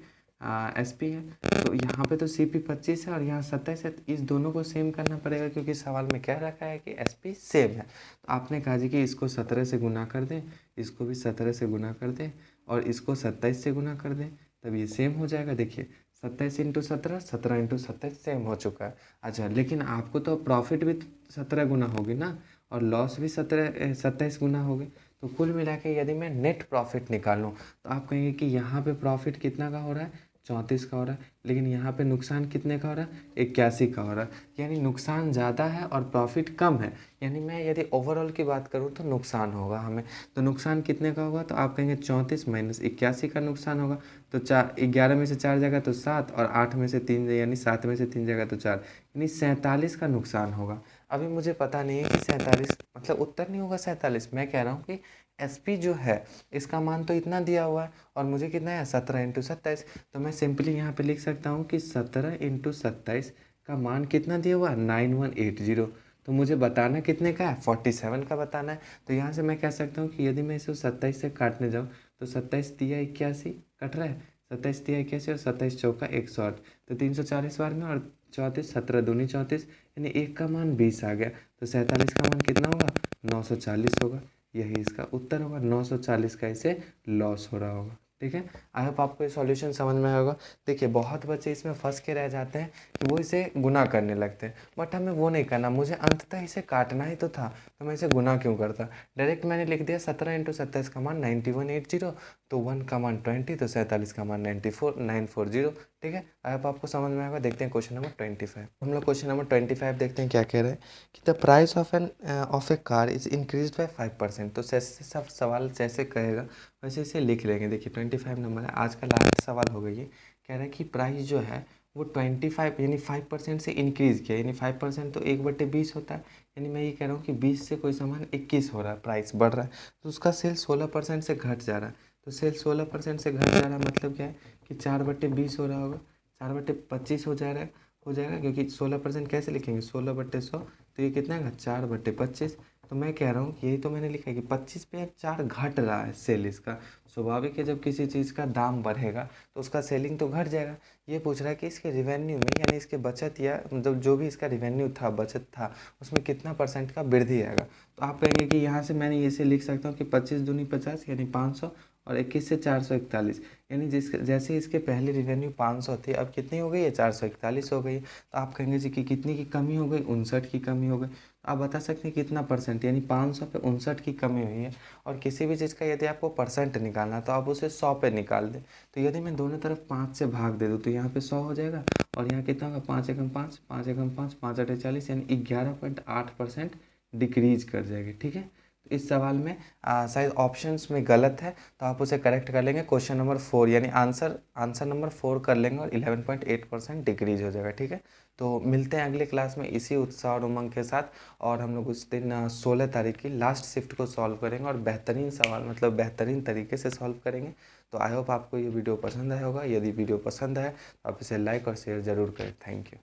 एसपी है। तो यहाँ पे तो सीपी 25 है और यहाँ 27 है, तो इस दोनों को सेम करना पड़ेगा क्योंकि सवाल में क्या रखा है कि एसपी सेम है। तो आपने कहा जी कि इसको 17 से गुना कर दें, इसको भी 17 से गुना कर दें और इसको 27 से गुना कर दें, तब ये सेम हो जाएगा। देखिए 27 × 17, 17 × 27 सेम हो चुका है। अच्छा, लेकिन आपको तो प्रॉफिट भी 17 गुना होगी ना और लॉस भी 27 गुना होगी। तो कुल मिला के यदि मैं नेट प्रॉफिट निकालूँ तो आप कहेंगे कि यहाँ पे प्रॉफिट कितना का हो रहा है 34 का हो रहा है, लेकिन यहाँ पे नुकसान कितने का हो रहा है 81 का हो रहा है। यानी नुकसान ज़्यादा है और प्रॉफिट कम है। यानी मैं यदि ओवरऑल की बात करूँ तो नुकसान होगा हमें। तो नुकसान कितने का होगा तो आप कहेंगे 34 - 81 का नुकसान होगा। तो 11 में से 4 जगह तो 7 और 8 में से 3 यानी 7 में से 3 जगह तो 4, यानी 47 का नुकसान होगा। अभी मुझे पता नहीं है कि 47 मतलब उत्तर नहीं होगा 47। मैं कह रहा हूँ कि एसपी जो है इसका मान तो इतना दिया हुआ है और मुझे कितना है 17 × 27। तो मैं सिंपली यहाँ पे लिख सकता हूँ कि 17 × 27 का मान कितना दिया हुआ है 9180। तो मुझे बताना कितने का है 47 का बताना है। तो यहाँ से मैं कह सकता हूँ कि यदि मैं इसे 27 से काटने जाऊँ तो 27 तिया 81 कट रहा है, 27 तिया 81 और 27 चौका 108, तो 340 बार में और 34 17 दूनी 34, यानी एक का मान 20 आ गया। तो 47 का मान कितना होगा 940 होगा। यही इसका उत्तर होगा, 940 का इसे लॉस हो रहा होगा। ठीक है, आई होप आपको ये सॉल्यूशन समझ में आएगा। देखिए बहुत बच्चे इसमें फंस के रह जाते हैं कि वो इसे गुना करने लगते हैं, बट हमें वो नहीं करना। मुझे अंततः इसे काटना ही तो था, तो मैं इसे गुना क्यों करता। डायरेक्ट मैंने लिख दिया 17 × 27 का मान 9180, तो 1 का मान 20, तो 47 का मान 940। ठीक है, आई होप आपको समझ में आएगा। देखते हैं क्वेश्चन नंबर 25। हम लोग क्वेश्चन नंबर 25 देखते हैं क्या कह रहे हैं कि the price of A car is increase by 5%। तो जैसे सब सवाल जैसे कहेगा वैसे इसे लिख लेंगे। देखिए 25 नंबर है, आज का लास्ट सवाल होगा ये। कह रहा है कि प्राइस जो है वो 25 यानी 5% से इंक्रीज़ किया, यानी 5% तो 1/20 होता है। यानी मैं ये कह रहा हूँ कि 20 से कोई सामान 21 हो रहा है, प्राइस बढ़ रहा है, तो उसका सेल 16% से घट जा रहा है। तो सेल 16% से घट जा रहा है मतलब क्या है कि 4/20 हो रहा होगा, 4/25 हो जाएगा क्योंकि 16% कैसे लिखेंगे 16/100, तो ये कितना है 4/25। तो मैं कह रहा हूँ कि यही तो मैंने लिखा है कि 25 पे अब 4 घट रहा है सेल इसका। स्वाभाविक है जब किसी चीज़ का दाम बढ़ेगा तो उसका सेलिंग तो घट जाएगा। ये पूछ रहा है कि इसके रिवेन्यू में यानी इसके बचत या मतलब जो भी इसका रिवेन्यू था बचत था उसमें कितना % का वृद्धि आएगा। तो आप कहेंगे कि यहाँ से मैंने इसे लिख सकता हूँ कि 25 दूनी 50 यानी 500 और 21 से 441, यानी जैसे इसके पहले रिवेन्यू 500 थी अब कितनी हो गई है 441 हो गई। तो आप कहेंगे जी कि कितनी की कमी हो गई 59 की कमी हो गई। आप बता सकते हैं कितना % यानी 500 पे 59 की कमी हुई है। और किसी भी चीज़ का यदि आपको % निकालना है तो आप उसे 100 पे निकाल दें। तो यदि मैं दोनों तरफ 5 से भाग दे दूँ तो यहाँ पे 100 हो जाएगा और यहाँ कितना होगा 5 एकम 5, 5 एकम 5, 5 8 40, यानी 11.8% डिक्रीज कर जाएगी। ठीक है, तो इस सवाल में शायद ऑप्शंस में गलत है तो आप उसे करेक्ट कर लेंगे। क्वेश्चन नंबर 4 यानी आंसर नंबर 4 कर लेंगे और 11.8% डिक्रीज हो जाएगा। ठीक है, तो मिलते हैं अगले क्लास में इसी उत्साह और उमंग के साथ। और हम लोग उस दिन 16 तारीख की लास्ट शिफ्ट को सॉल्व करेंगे और बेहतरीन सवाल मतलब बेहतरीन तरीके से सॉल्व करेंगे। तो आई होप आपको ये वीडियो पसंद आया होगा। यदि वीडियो पसंद है तो आप इसे लाइक और शेयर ज़रूर करें। Thank you.